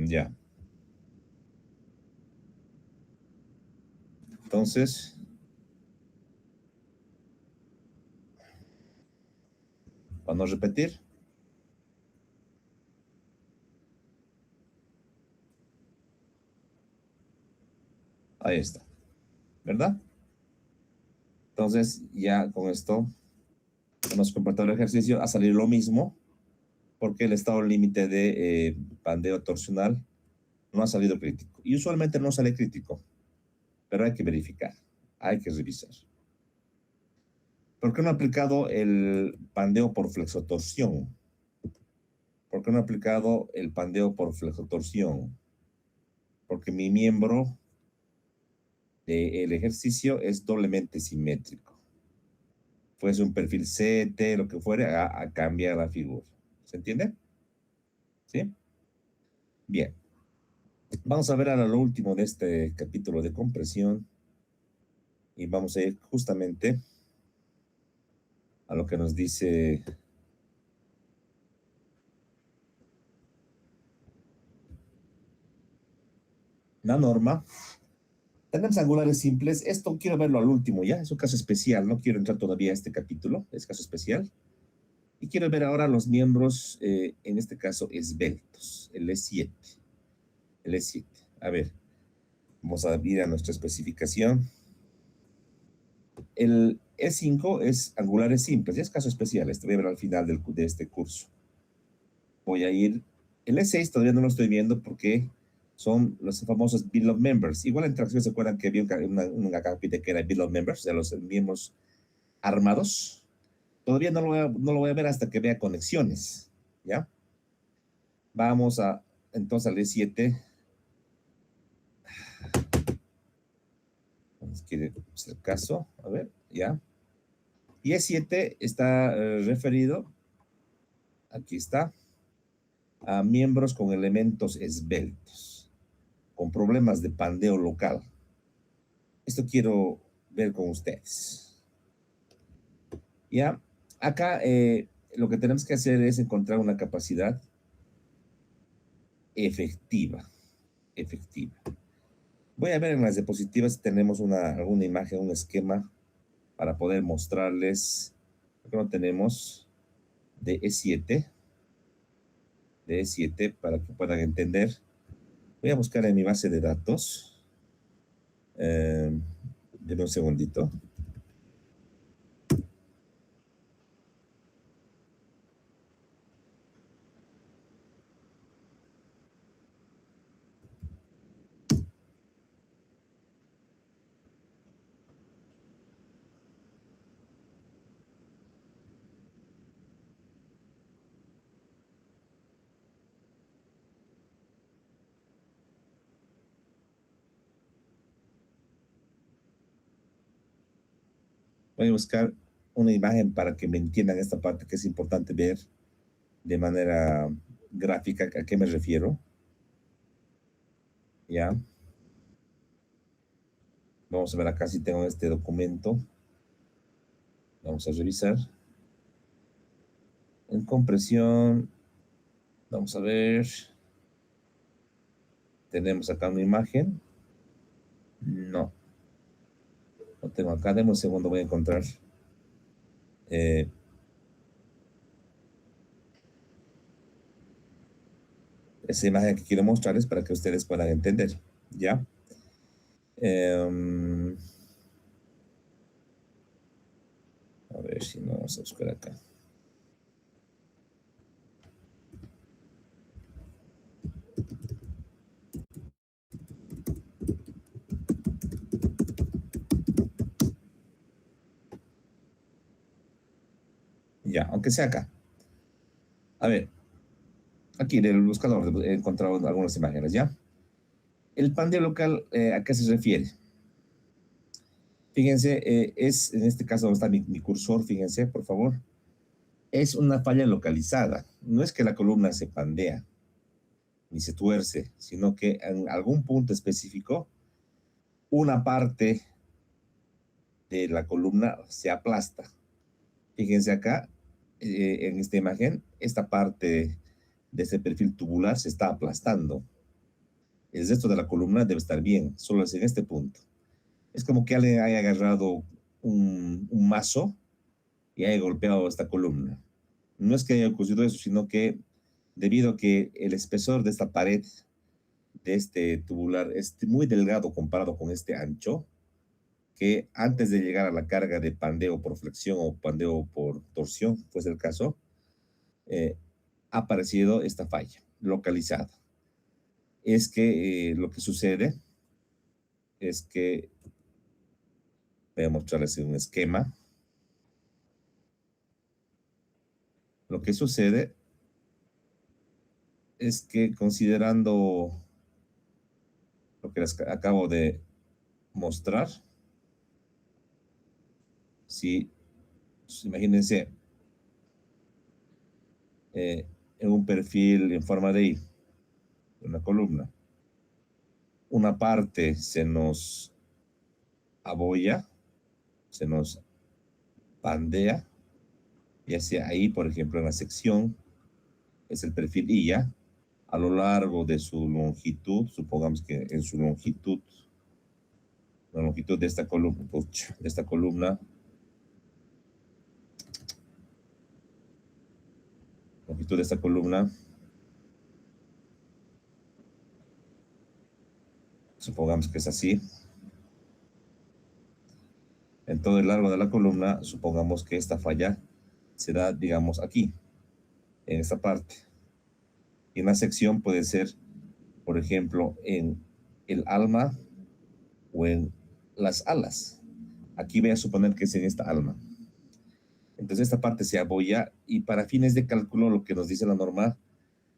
Ya. Entonces, para no repetir, ahí está, ¿verdad? Entonces, ya con esto hemos completado el ejercicio. Ha salido lo mismo, porque el estado límite de pandeo torsional no ha salido crítico. Y usualmente no sale crítico, pero hay que verificar, hay que revisar. ¿Por qué no he aplicado el pandeo por flexotorsión? ¿Por qué no he aplicado el pandeo por flexotorsión? Porque mi miembro del ejercicio es doblemente simétrico. Fuese un perfil CT, lo que fuere, a cambiar la figura. ¿Se entiende? ¿Sí? Bien. Vamos a ver ahora lo último de este capítulo de compresión y vamos a ir justamente a lo que nos dice la norma. Tenemos angulares simples. Esto quiero verlo al último ya. Es un caso especial. No quiero entrar todavía a este capítulo. Es caso especial. Y quiero ver ahora los miembros, en este caso, esbeltos. El E7. El E7. A ver, vamos a ir a nuestra especificación. El E5 es angulares simples. Ya es caso especial. Este voy a ver al final de este curso. Voy a ir. El E6 todavía no lo estoy viendo porque son los famosos Bill of Members. Igual en tracción se acuerdan que había una capita que era Bill of Members, de los miembros armados. Todavía no lo voy a ver hasta que vea conexiones, ¿ya? Vamos a, entonces al E7. Nos quiere hacer caso, a ver, ¿ya? Y E7 está referido, aquí está, a miembros con elementos esbeltos, con problemas de pandeo local. Esto quiero ver con ustedes. Ya, acá lo que tenemos que hacer es encontrar una capacidad efectiva. Efectiva. Voy a ver en las diapositivas si tenemos alguna imagen, un esquema para poder mostrarles. Acá no tenemos de E7 para que puedan entender. Voy a buscar en mi base de datos. Denme un segundito. Voy a buscar una imagen para que me entiendan esta parte que es importante ver de manera gráfica. ¿A qué me refiero? Ya. Vamos a ver acá si tengo este documento. Vamos a revisar. En compresión, vamos a ver. Tenemos acá una imagen. No. No tengo acá. Deme un segundo, voy a encontrar. Esa imagen que quiero mostrarles para que ustedes puedan entender. ¿Ya? A ver si no vamos a buscar acá. Ya, aunque sea acá. A ver, aquí en el buscador he encontrado algunas imágenes, ¿ya? El pandeo local, ¿a qué se refiere? Fíjense, en este caso donde está mi cursor, fíjense, por favor, es una falla localizada. No es que la columna se pandea ni se tuerce, sino que en algún punto específico, una parte de la columna se aplasta. Fíjense acá, en esta imagen, esta parte de este perfil tubular se está aplastando. El resto de la columna debe estar bien, solo es en este punto. Es como que alguien haya agarrado un mazo y haya golpeado esta columna. No es que haya ocurrido eso, sino que debido a que el espesor de esta pared, de este tubular, es muy delgado comparado con este ancho, que antes de llegar a la carga de pandeo por flexión o pandeo por torsión, fuese el caso, eh, ha aparecido esta falla localizada. Es que lo que sucede es que, voy a mostrarles un esquema. Lo que sucede es que considerando lo que les acabo de mostrar, si pues, imagínense en un perfil en forma de I, una columna, una parte se nos abolla, se nos pandea, ya sea ahí, por ejemplo, en la sección, es el perfil I ya, a lo largo de su longitud, supongamos que en su longitud, la longitud de esta columna, longitud de esta columna, supongamos que es así. En todo el largo de la columna, supongamos que esta falla se da, digamos, aquí, en esta parte. Y en la sección puede ser, por ejemplo, en el alma o en las alas. Aquí voy a suponer que es en esta alma. Entonces esta parte se abolla y para fines de cálculo, lo que nos dice la norma,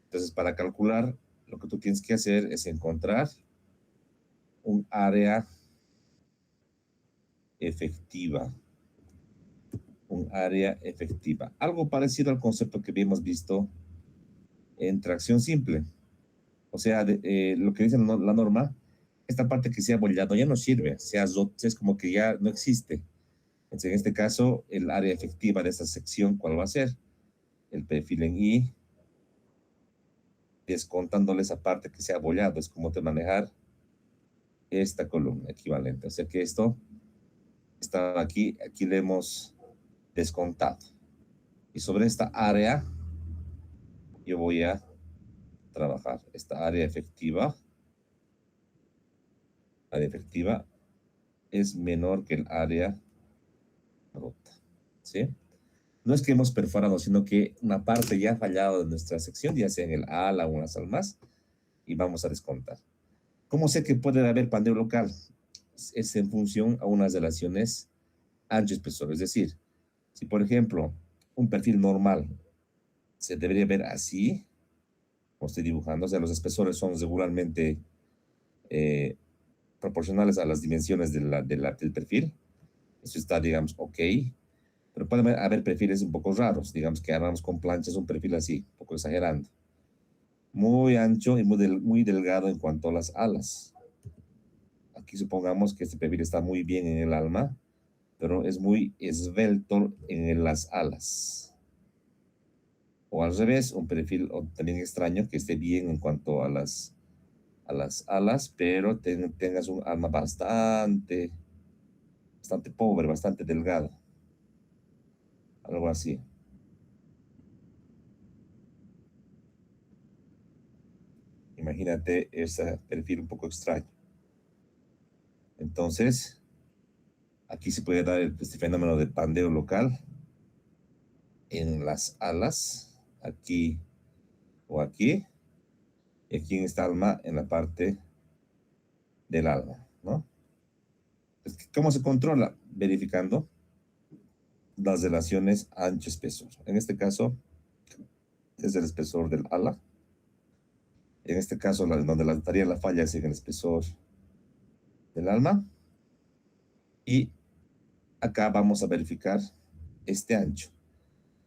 entonces para calcular, lo que tú tienes que hacer es encontrar un área efectiva. Un área efectiva. Algo parecido al concepto que habíamos visto en tracción simple. O sea, lo que dice la norma, esta parte que se ha abollado ya no sirve, es como que ya no existe. Entonces, en este caso, el área efectiva de esta sección, ¿cuál va a ser? El perfil en I, descontándole esa parte que se ha abollado, es como de manejar esta columna equivalente. O sea que esto está aquí le hemos descontado. Y sobre esta área, yo voy a trabajar esta área efectiva. La área efectiva es menor que el área rota, ¿sí? No es que hemos perforado, sino que una parte ya ha fallado de nuestra sección, ya sea en el ala o en las almas, y vamos a descontar. ¿Cómo sé que puede haber pandeo local? Es en función a unas relaciones ancho-espesor. Es decir, si por ejemplo un perfil normal se debería ver así, como estoy dibujando, o sea, los espesores son regularmente proporcionales a las dimensiones del perfil. Eso está, digamos, ok. Pero pueden haber perfiles un poco raros. Digamos que armamos con planchas un perfil así, un poco exagerando. Muy ancho y muy delgado en cuanto a las alas. Aquí supongamos que este perfil está muy bien en el alma, pero es muy esbelto en las alas. O al revés, un perfil también extraño que esté bien en cuanto a las alas, pero tengas un alma bastante pobre, bastante delgado. Algo así. Imagínate ese perfil un poco extraño. Entonces, aquí se puede dar este fenómeno de pandeo local en las alas, aquí o aquí, y aquí en esta alma en la parte del alma, ¿no? ¿Cómo se controla? Verificando las relaciones ancho-espesor. En este caso, es el espesor del ala. En este caso, donde estaría la falla es en el espesor del alma. Y acá vamos a verificar este ancho.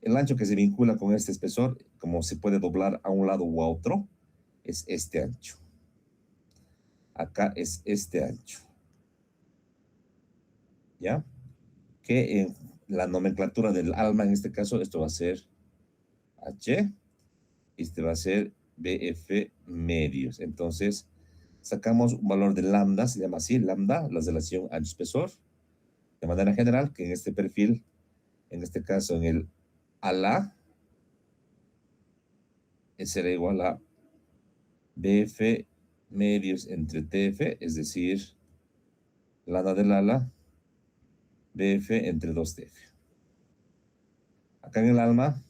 El ancho que se vincula con este espesor, como se puede doblar a un lado u a otro, es este ancho. Acá es este ancho. ¿Ya? Que en la nomenclatura del alma, en este caso, esto va a ser H, y este va a ser BF medios. Entonces, sacamos un valor de lambda, se llama así, lambda, la relación ancho-espesor, de manera general, que en este perfil, en este caso, en el ala, será igual a BF medios entre TF, es decir, lambda del ala, BF entre 2TF. Acá en el alma,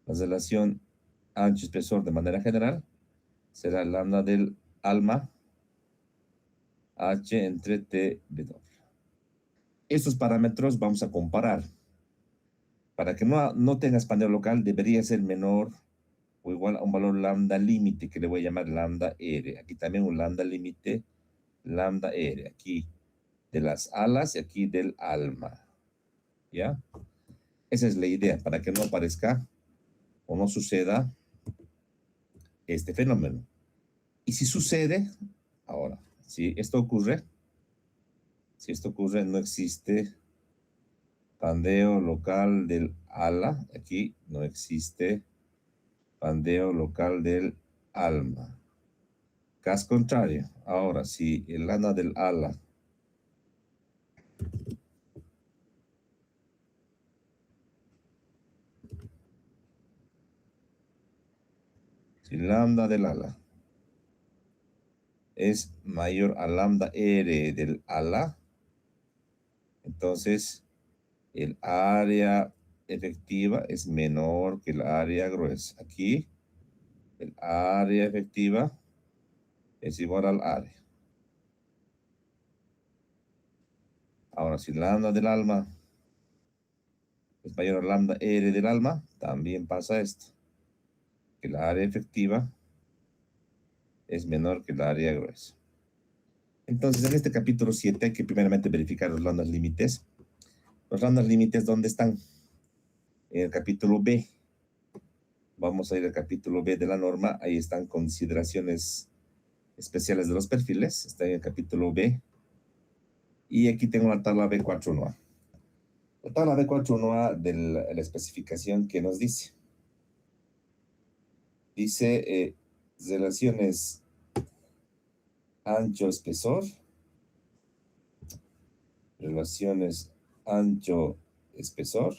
la relación ancho-espesor de manera general será lambda del alma H entre TW. Estos parámetros vamos a comparar. Para que no tengas pandeo local, debería ser menor o igual a un valor lambda límite, que le voy a llamar lambda R. Aquí también un lambda límite, lambda R. Aquí de las alas y aquí del alma. ¿Ya? Esa es la idea, para que no aparezca o no suceda este fenómeno. Y si sucede, ahora, si esto ocurre, no existe pandeo local del ala. Aquí no existe pandeo local del alma. Caso contrario, ahora si el lambda del ala es mayor a lambda R del ala, entonces el área efectiva es menor que el área gruesa. Aquí el área efectiva es igual al área. Ahora, si lambda del alma es mayor a lambda R del alma, también pasa esto, que la área efectiva es menor que el área gruesa. Entonces, en este capítulo 7 hay que primeramente verificar los lambdas límites. Los lambdas límites, ¿dónde están? En el capítulo B. Vamos a ir al capítulo B de la norma. Ahí están consideraciones especiales de los perfiles. Está en el capítulo B. Y aquí tengo la tabla B41A. La tabla B41A de la especificación que nos dice. Dice relaciones ancho-espesor. Relaciones ancho-espesor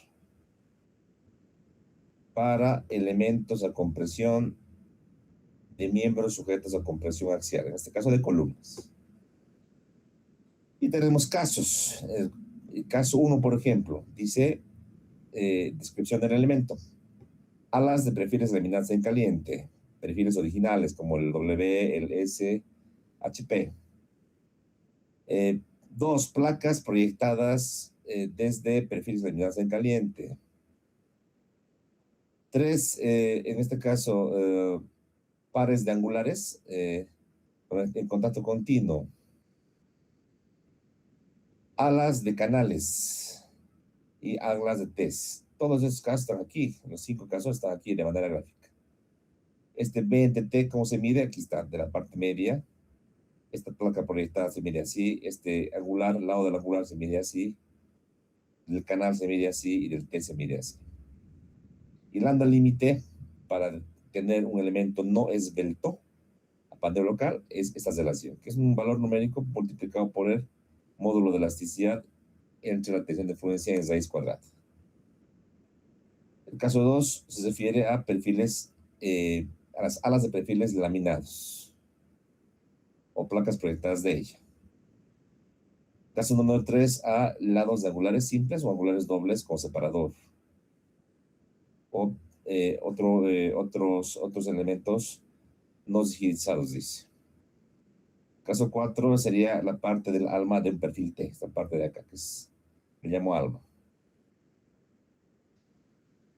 para elementos a compresión de miembros sujetos a compresión axial, en este caso de columnas. Y tenemos casos. El caso 1, por ejemplo, dice descripción del elemento. Alas de perfiles laminadas en caliente, perfiles originales como el W, el S, HP. 2 placas proyectadas desde perfiles laminadas en caliente. 3, en este caso, pares de angulares en contacto continuo. Alas de canales y alas de test. Todos esos casos están aquí. Los 5 casos están aquí de manera gráfica. Este B entre T, ¿cómo se mide? Aquí está, de la parte media. Esta placa proyectada se mide así. Este angular, al lado del angular se mide así. Del canal se mide así y del T se mide así. Y lambda límite para tener un elemento no esbelto a pandeo local es esta relación, que es un valor numérico multiplicado por el módulo de elasticidad entre la tensión de fluencia en raíz cuadrada. El caso 2 se refiere a perfiles, a las alas de perfiles laminados o placas proyectadas de ella. Caso número 3 a lados de angulares simples o angulares dobles con separador. O otros elementos no digitizados, dice. Caso 4 sería la parte del alma de un perfil T, esta parte de acá, que le llamo alma.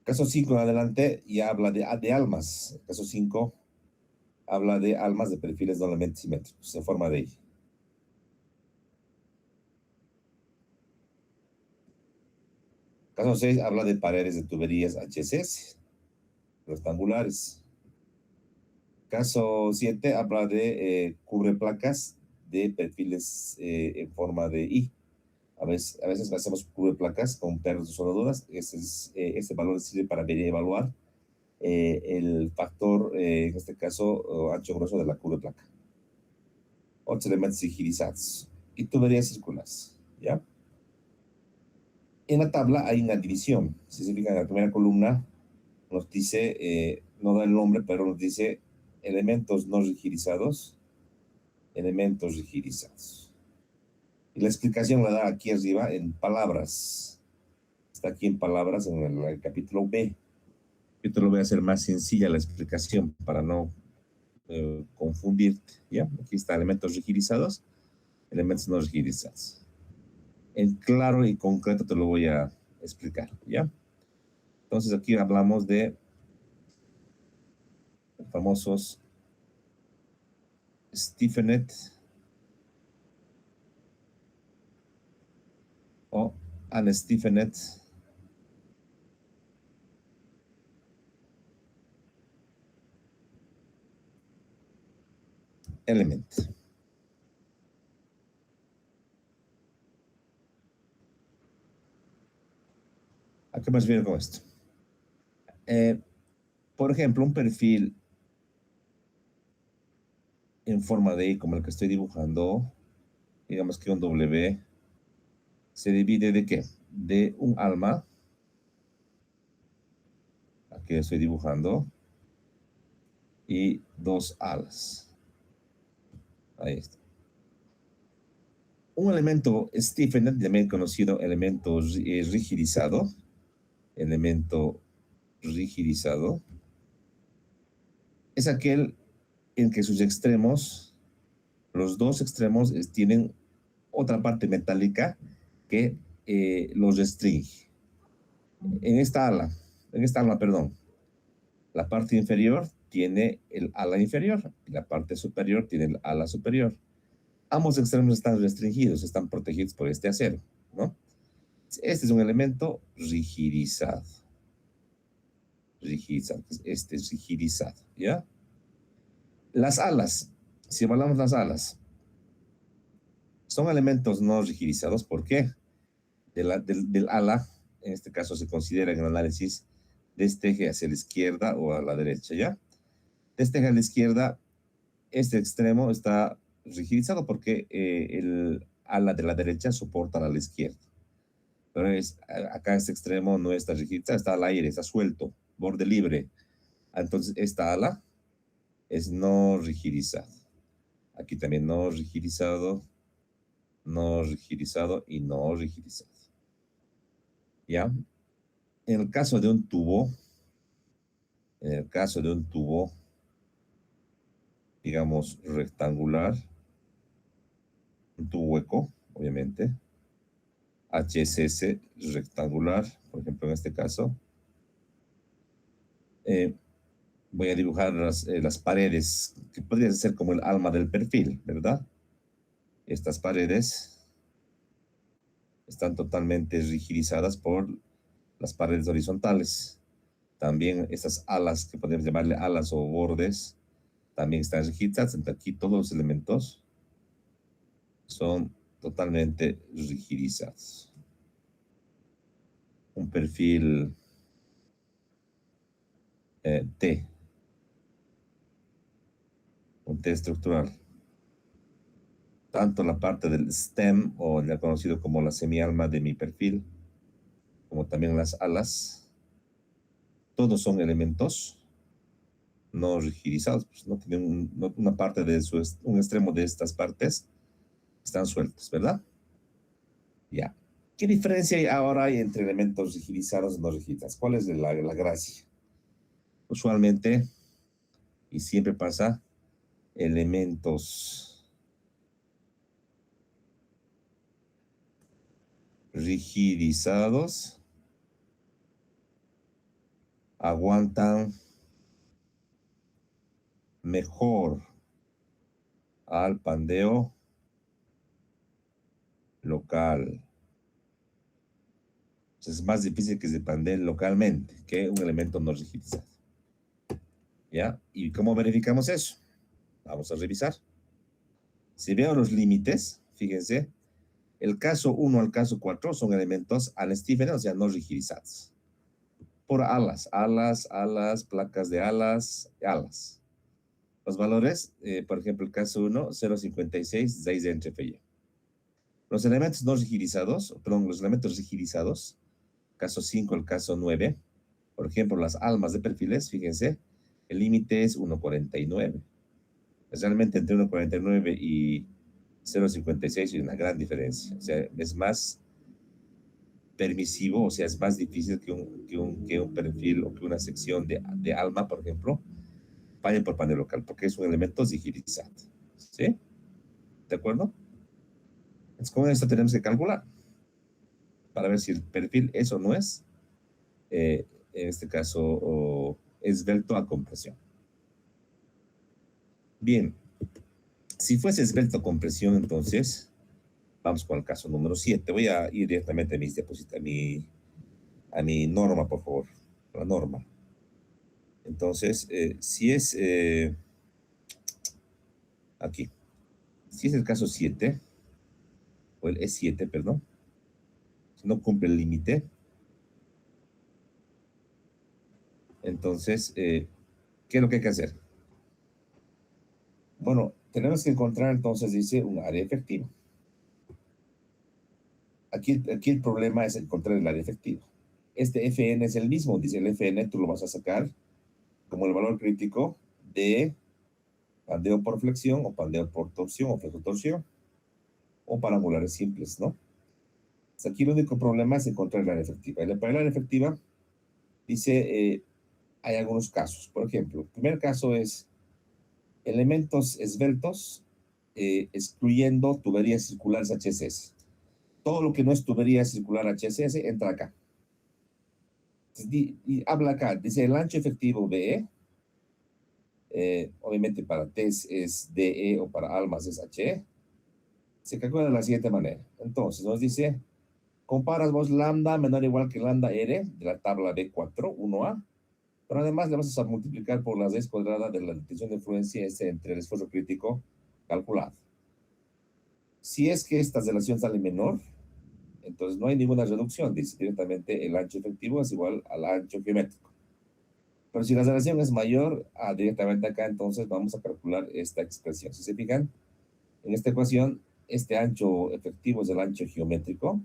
Caso 5 en adelante ya habla de almas. Caso 5 habla de almas de perfiles doblemente simétricos en forma de I. Caso 6 habla de paredes de tuberías HSS, rectangulares. Caso 7 habla de cubre placas de perfiles en forma de I. A veces hacemos cubre placas con perros de soldaduras. Este valor sirve para evaluar el factor, en este caso, ancho grueso de la cubre placa. Otros elementos sigilizados y tuberías circulares. ¿Ya? En la tabla hay una división. Si se fijan en la primera columna, nos dice, no da el nombre, pero nos dice elementos no rigidizados, elementos rigidizados. Y la explicación la da aquí arriba en palabras. Está aquí en palabras en el capítulo B. Yo te lo voy a hacer más sencilla la explicación para no confundirte. ¿Ya? Aquí está elementos rigidizados, elementos no rigidizados. En claro y concreto te lo voy a explicar. ¿Ya? Entonces aquí hablamos de famosos stiffened o unstiffened element. ¿A qué me refiero con esto? Por ejemplo, un perfil en forma de I, como el que estoy dibujando, digamos que un W, se divide de ¿qué? De un alma, aquí estoy dibujando, y dos alas. Ahí está. Un elemento stiffened, también conocido elemento rigidizado, elemento rigidizado, es aquel en que sus extremos, los dos extremos, tienen otra parte metálica que los restringe. En esta ala, perdón, la parte inferior tiene el ala inferior y la parte superior tiene el ala superior. Ambos extremos están restringidos, están protegidos por este acero, ¿no? Este es un elemento rigidizado. Rigidizado, este es rigidizado, ¿ya? Las alas, si evaluamos las alas, son elementos no rigidizados. ¿Por qué? Del ala, en este caso se considera en el análisis de este eje hacia la izquierda o a la derecha, ¿ya? De este eje a la izquierda, este extremo está rigidizado porque el ala de la derecha soporta a la izquierda. Pero acá este extremo no está rigidizado, está al aire, está suelto, borde libre. Entonces esta ala es no rigidizado. Aquí también no rigidizado, no rigidizado y no rigidizado. ¿Ya? En el caso de un tubo, digamos, rectangular, un tubo hueco, obviamente, HSS rectangular, por ejemplo, en este caso, voy a dibujar las paredes, que podrían ser como el alma del perfil, ¿verdad? Estas paredes están totalmente rigidizadas por las paredes horizontales. También estas alas, que podemos llamarle alas o bordes, también están rigidizadas. Entonces aquí todos los elementos son totalmente rigidizados. Un perfil T, un T estructural. Tanto la parte del stem, o ya conocido como la semialma de mi perfil, como también las alas, todos son elementos no rigidizados, pues no tienen una parte de un extremo de estas partes, están sueltos, ¿verdad? Ya. ¿Qué diferencia ahora hay entre elementos rigidizados y no rigidizados? ¿Cuál es la gracia? Usualmente, y siempre pasa, elementos rigidizados aguantan mejor al pandeo local. Entonces, es más difícil que se pandee localmente que un elemento no rigidizado. ¿Ya? ¿Y cómo verificamos eso? Vamos a revisar. Si veo los límites, fíjense, el caso 1 al caso 4 son elementos anestíferos, o sea, no rigidizados. Por alas, placas de alas. Los valores, por ejemplo, el caso 1, 0,56, 6 de entre FY. Los elementos no rigidizados, perdón, los elementos rigidizados, caso 5 al caso 9, por ejemplo, las almas de perfiles, fíjense, el límite es 1,49. Realmente entre 1,49 y 0,56 hay una gran diferencia. O sea, es más permisivo, o sea, es más difícil que un perfil o que una sección de alma, por ejemplo, vaya por panel local, porque es un elemento digitalizado. ¿Sí? ¿De acuerdo? Entonces, con esto tenemos que calcular para ver si el perfil es o no es, en este caso, esbelto a compresión. Bien, si fuese esbelto a compresión, entonces, vamos con el caso número 7. Voy a ir directamente a mis diapositivas, a mi norma, por favor, la norma. Entonces, si es aquí, si es el caso 7, o el E7, perdón, si no cumple el límite, entonces, ¿qué es lo que hay que hacer? Bueno, tenemos que encontrar, entonces, dice, un área efectiva. Aquí el problema es encontrar el área efectiva. Este Fn es el mismo, dice el Fn, tú lo vas a sacar como el valor crítico de pandeo por flexión, o pandeo por torsión, o flexotorsión, o para angulares simples, ¿no? Aquí el único problema es encontrar el área efectiva. Para el área efectiva, dice, hay algunos casos. Por ejemplo, el primer caso es elementos esbeltos, excluyendo tuberías circulares HSS. Todo lo que no es tubería circular HSS entra acá. Y habla acá, dice el ancho efectivo BE, obviamente para TES es DE o para almas es HE, se calcula de la siguiente manera. Entonces nos dice, comparas vos lambda menor o igual que lambda R de la tabla B4, 1A, pero además le vas a multiplicar por la raíz cuadrada de la tensión de influencia entre el esfuerzo crítico calculado. Si es que esta relación sale menor, entonces no hay ninguna reducción, dice directamente el ancho efectivo es igual al ancho geométrico. Pero si la relación es mayor, directamente acá, entonces vamos a calcular esta expresión. Si se fijan, en esta ecuación, este ancho efectivo es el ancho geométrico,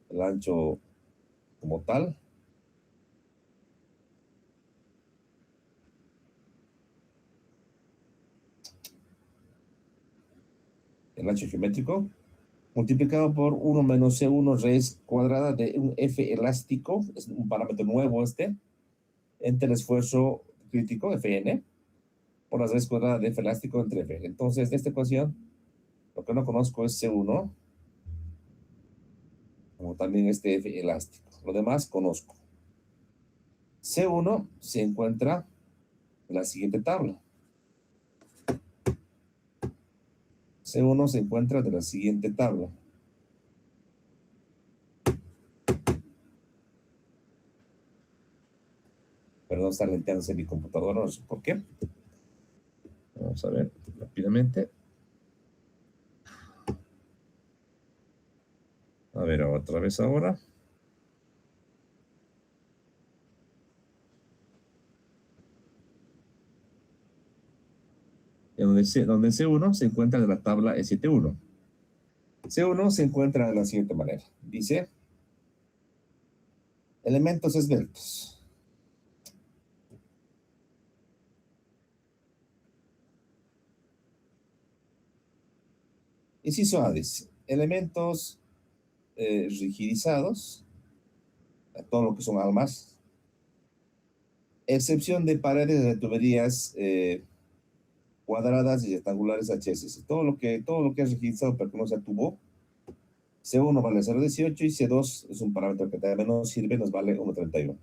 el ancho como tal. El ancho geométrico, multiplicado por 1 menos C1 raíz cuadrada de un F elástico, es un parámetro nuevo entre el esfuerzo crítico, Fn, por la raíz cuadrada de F elástico entre F. Entonces, de esta ecuación, lo que no conozco es C1, como también este F elástico. Lo demás conozco. C1 se encuentra en la siguiente tabla. C1 se encuentra de la siguiente tabla. Perdón, está lenteándose mi computadora, no sé por qué. Vamos a ver rápidamente. A ver, otra vez ahora. Donde C1 se encuentra de la tabla E71. C1 se encuentra de la siguiente manera. Dice, elementos esbeltos. Inciso A dice, elementos rigidizados, todo lo que son almas, excepción de paredes de tuberías cuadradas y rectangulares HSS. Todo lo que es rigidizado pero que no sea tubo, C1 vale 0,18 y C2 es un parámetro que también nos sirve, nos vale 1,31.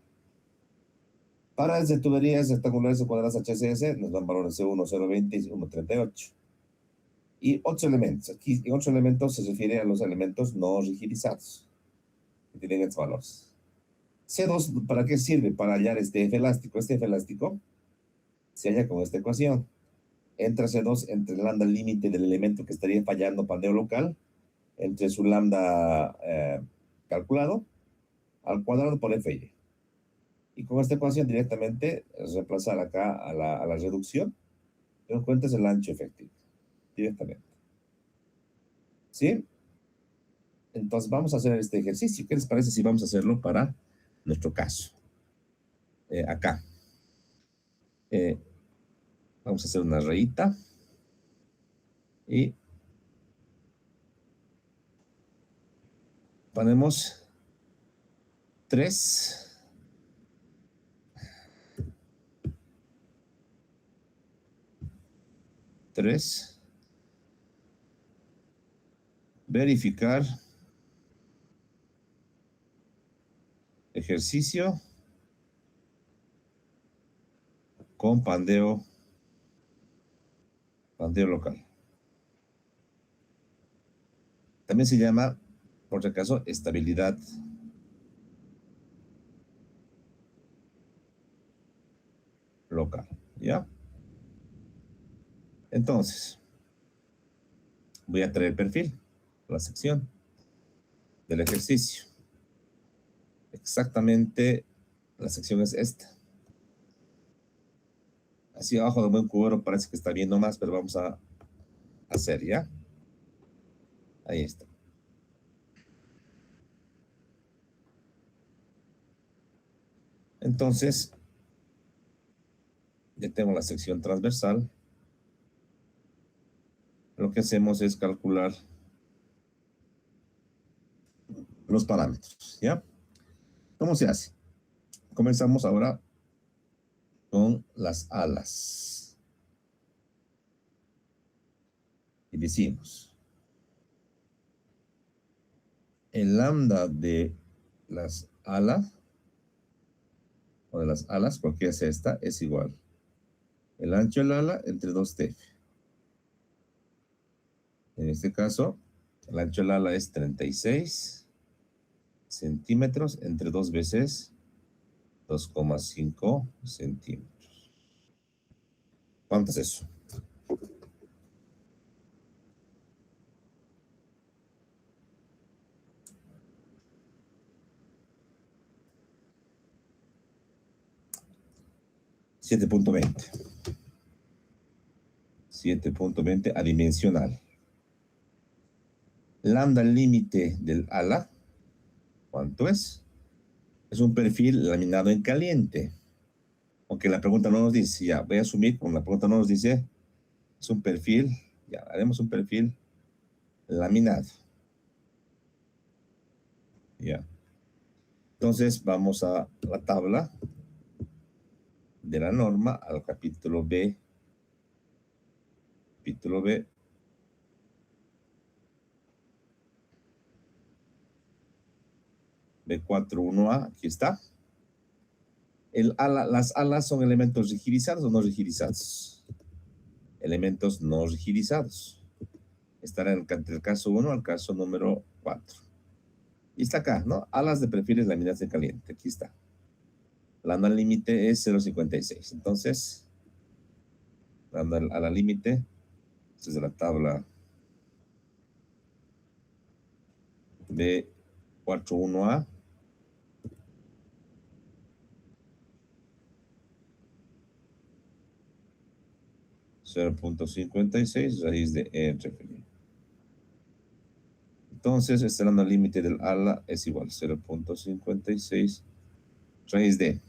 Para las tuberías rectangulares o cuadradas HCS nos dan valores de 1, 0,20 y 1,38. Y otros elementos. Aquí en otros elementos se refiere a los elementos no rigidizados, que tienen estos valores. C2, ¿para qué sirve? Para hallar este F elástico. Este F elástico se halla con esta ecuación. Entra C2 entre el lambda límite del elemento que estaría fallando pandeo local, entre su lambda calculado, al cuadrado por Fy. Y con esta ecuación directamente reemplazar acá a la reducción, te das cuenta es el ancho efectivo, directamente. ¿Sí? Entonces vamos a hacer este ejercicio. ¿Qué les parece si vamos a hacerlo para nuestro caso? Acá. Vamos a hacer una rayita. Y ponemos 3. Verificar ejercicio con pandeo local. También se llama, por si acaso, estabilidad local. ¿Ya? Entonces, voy a traer el perfil, la sección del ejercicio. Exactamente, la sección es esta. Así abajo de buen cubero parece que está viendo más, pero vamos a hacer, ¿ya? Ahí está. Entonces, ya tengo la sección transversal. Lo que hacemos es calcular los parámetros, ¿ya? ¿Cómo se hace? Comenzamos ahora con las alas. Y decimos, el lambda de las alas, o de las alas, cualquiera sea esta, es igual. El ancho del ala entre 2TF. En este caso, el ancho del ala es 36 centímetros entre 2 veces 2,5 centímetros. ¿Cuánto es eso? $7.20. 7.20 adimensional. Lambda límite del ala, ¿cuánto es? Es un perfil laminado en caliente. Aunque la pregunta no nos dice, ya voy a asumir, como la pregunta no nos dice, es un perfil, ya haremos un perfil laminado. Ya. Entonces vamos a la tabla de la norma al capítulo B. Capítulo B. B41A, aquí está. Las alas son elementos rigidizados o no rigidizados. Elementos no rigidizados. Estarán entre el caso 1 al caso número 4. Y está acá, ¿no? Alas de perfiles laminados en caliente. Aquí está. La ala límite es 0,56. Entonces, dando a la límite, desde la tabla B41A, $0.56 raíz de E entre F. Entonces, este lambda límite del ala es igual a 0.56 raíz de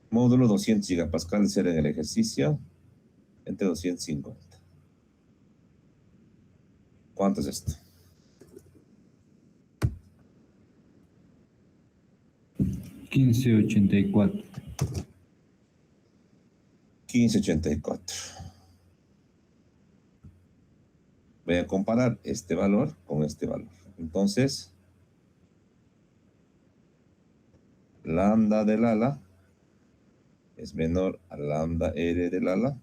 módulo 200 gigapascal ser en el ejercicio entre 250. ¿Cuánto es esto? 1584. 1584. Voy a comparar este valor con este valor. Entonces, lambda del ala es menor a lambda R del ala.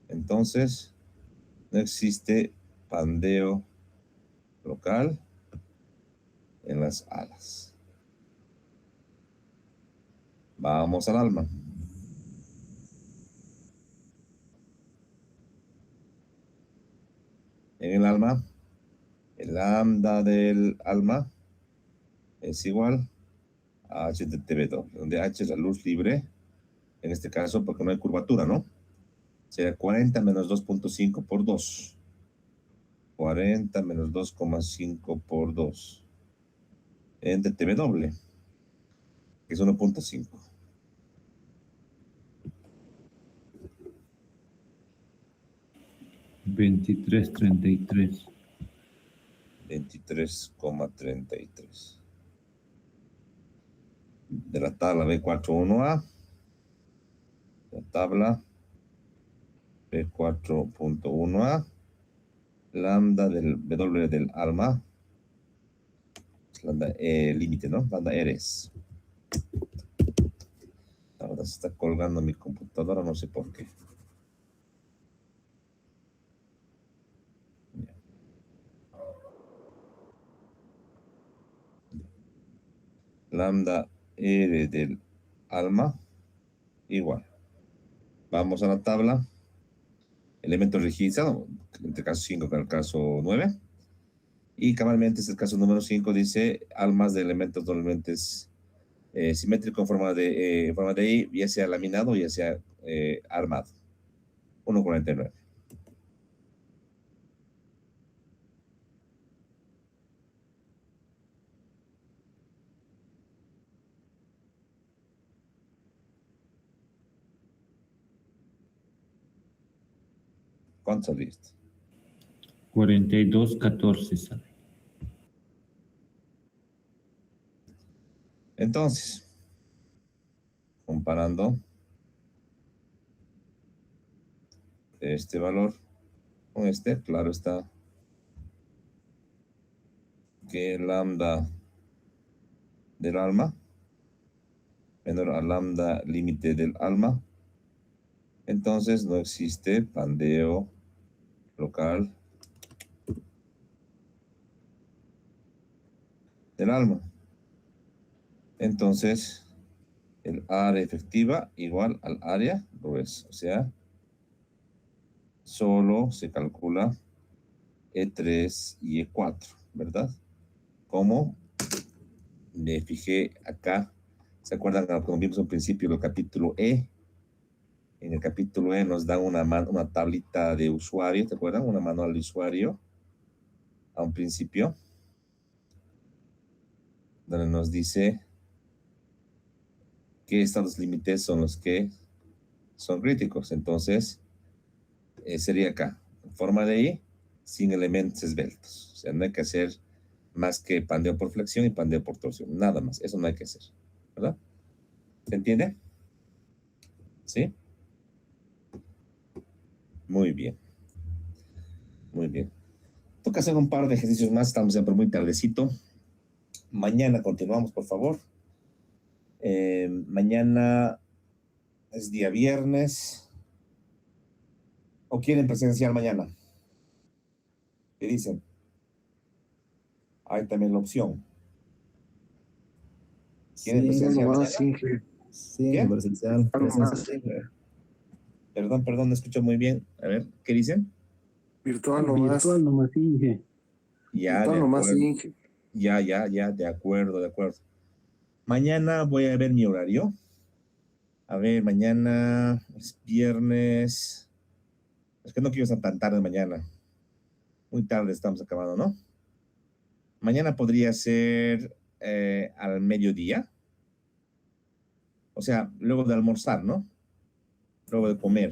Entonces, no existe pandeo local en las alas. Vamos al alma. En el alma, el lambda del alma es igual a H de TV2, donde H es la luz libre, en este caso porque no hay curvatura, ¿no? Sería 40 menos 2.5 por 2. 40 menos 2,5 por 2. En de TV doble, que es 1.5. $23.33. 23,33. De la tabla B41A, la tabla B4.1A, lambda del W del alma, lambda límite, ¿no? Lambda Eres. Ahora se está colgando mi computadora, no sé por qué. Lambda R del alma igual. Vamos a la tabla. Elemento registrado, entre el caso 5 con el caso 9. Y cabalmente es el caso número 5, dice almas de elementos normalmente simétrico en forma de I, ya sea laminado, ya sea armado. 1.49. ¿Cuánto saliste? 42.14 sale. Entonces, comparando este valor con este, claro está que lambda del alma menor a lambda límite del alma, entonces no existe pandeo local del alma. Entonces, el área efectiva igual al área gruesa, o sea, solo se calcula E3 y E4, ¿verdad? Como me fijé acá, ¿se acuerdan cuando vimos al principio el capítulo E? En el capítulo E nos dan una tablita de usuario, ¿te acuerdan? Una manual de usuario a un principio, donde nos dice qué estados límites son los que son críticos. Entonces, sería acá, en forma de I, sin elementos esbeltos. O sea, no hay que hacer más que pandeo por flexión y pandeo por torsión. Nada más, eso no hay que hacer, ¿verdad? ¿Se entiende? ¿Sí? Muy bien. Muy bien. Toca hacer un par de ejercicios más, estamos siempre muy tardecito. Mañana continuamos, por favor. Mañana es día viernes. ¿O quieren presencial mañana? ¿Qué dicen? Hay también la opción. ¿Quieren presencial mañana? Sí, ¿Qué? presencial. Perdón, no escucho muy bien. A ver, ¿qué dicen? Virtual nomás. Virtual nomás, Inge. Ya, Virtual de nomás, acuerdo. Inge. Ya, de acuerdo. Mañana voy a ver mi horario. A ver, mañana es viernes. Es que no quiero estar tan tarde mañana. Muy tarde estamos acabando, ¿no? Mañana podría ser al mediodía. O sea, luego de almorzar, ¿no? Luego de comer.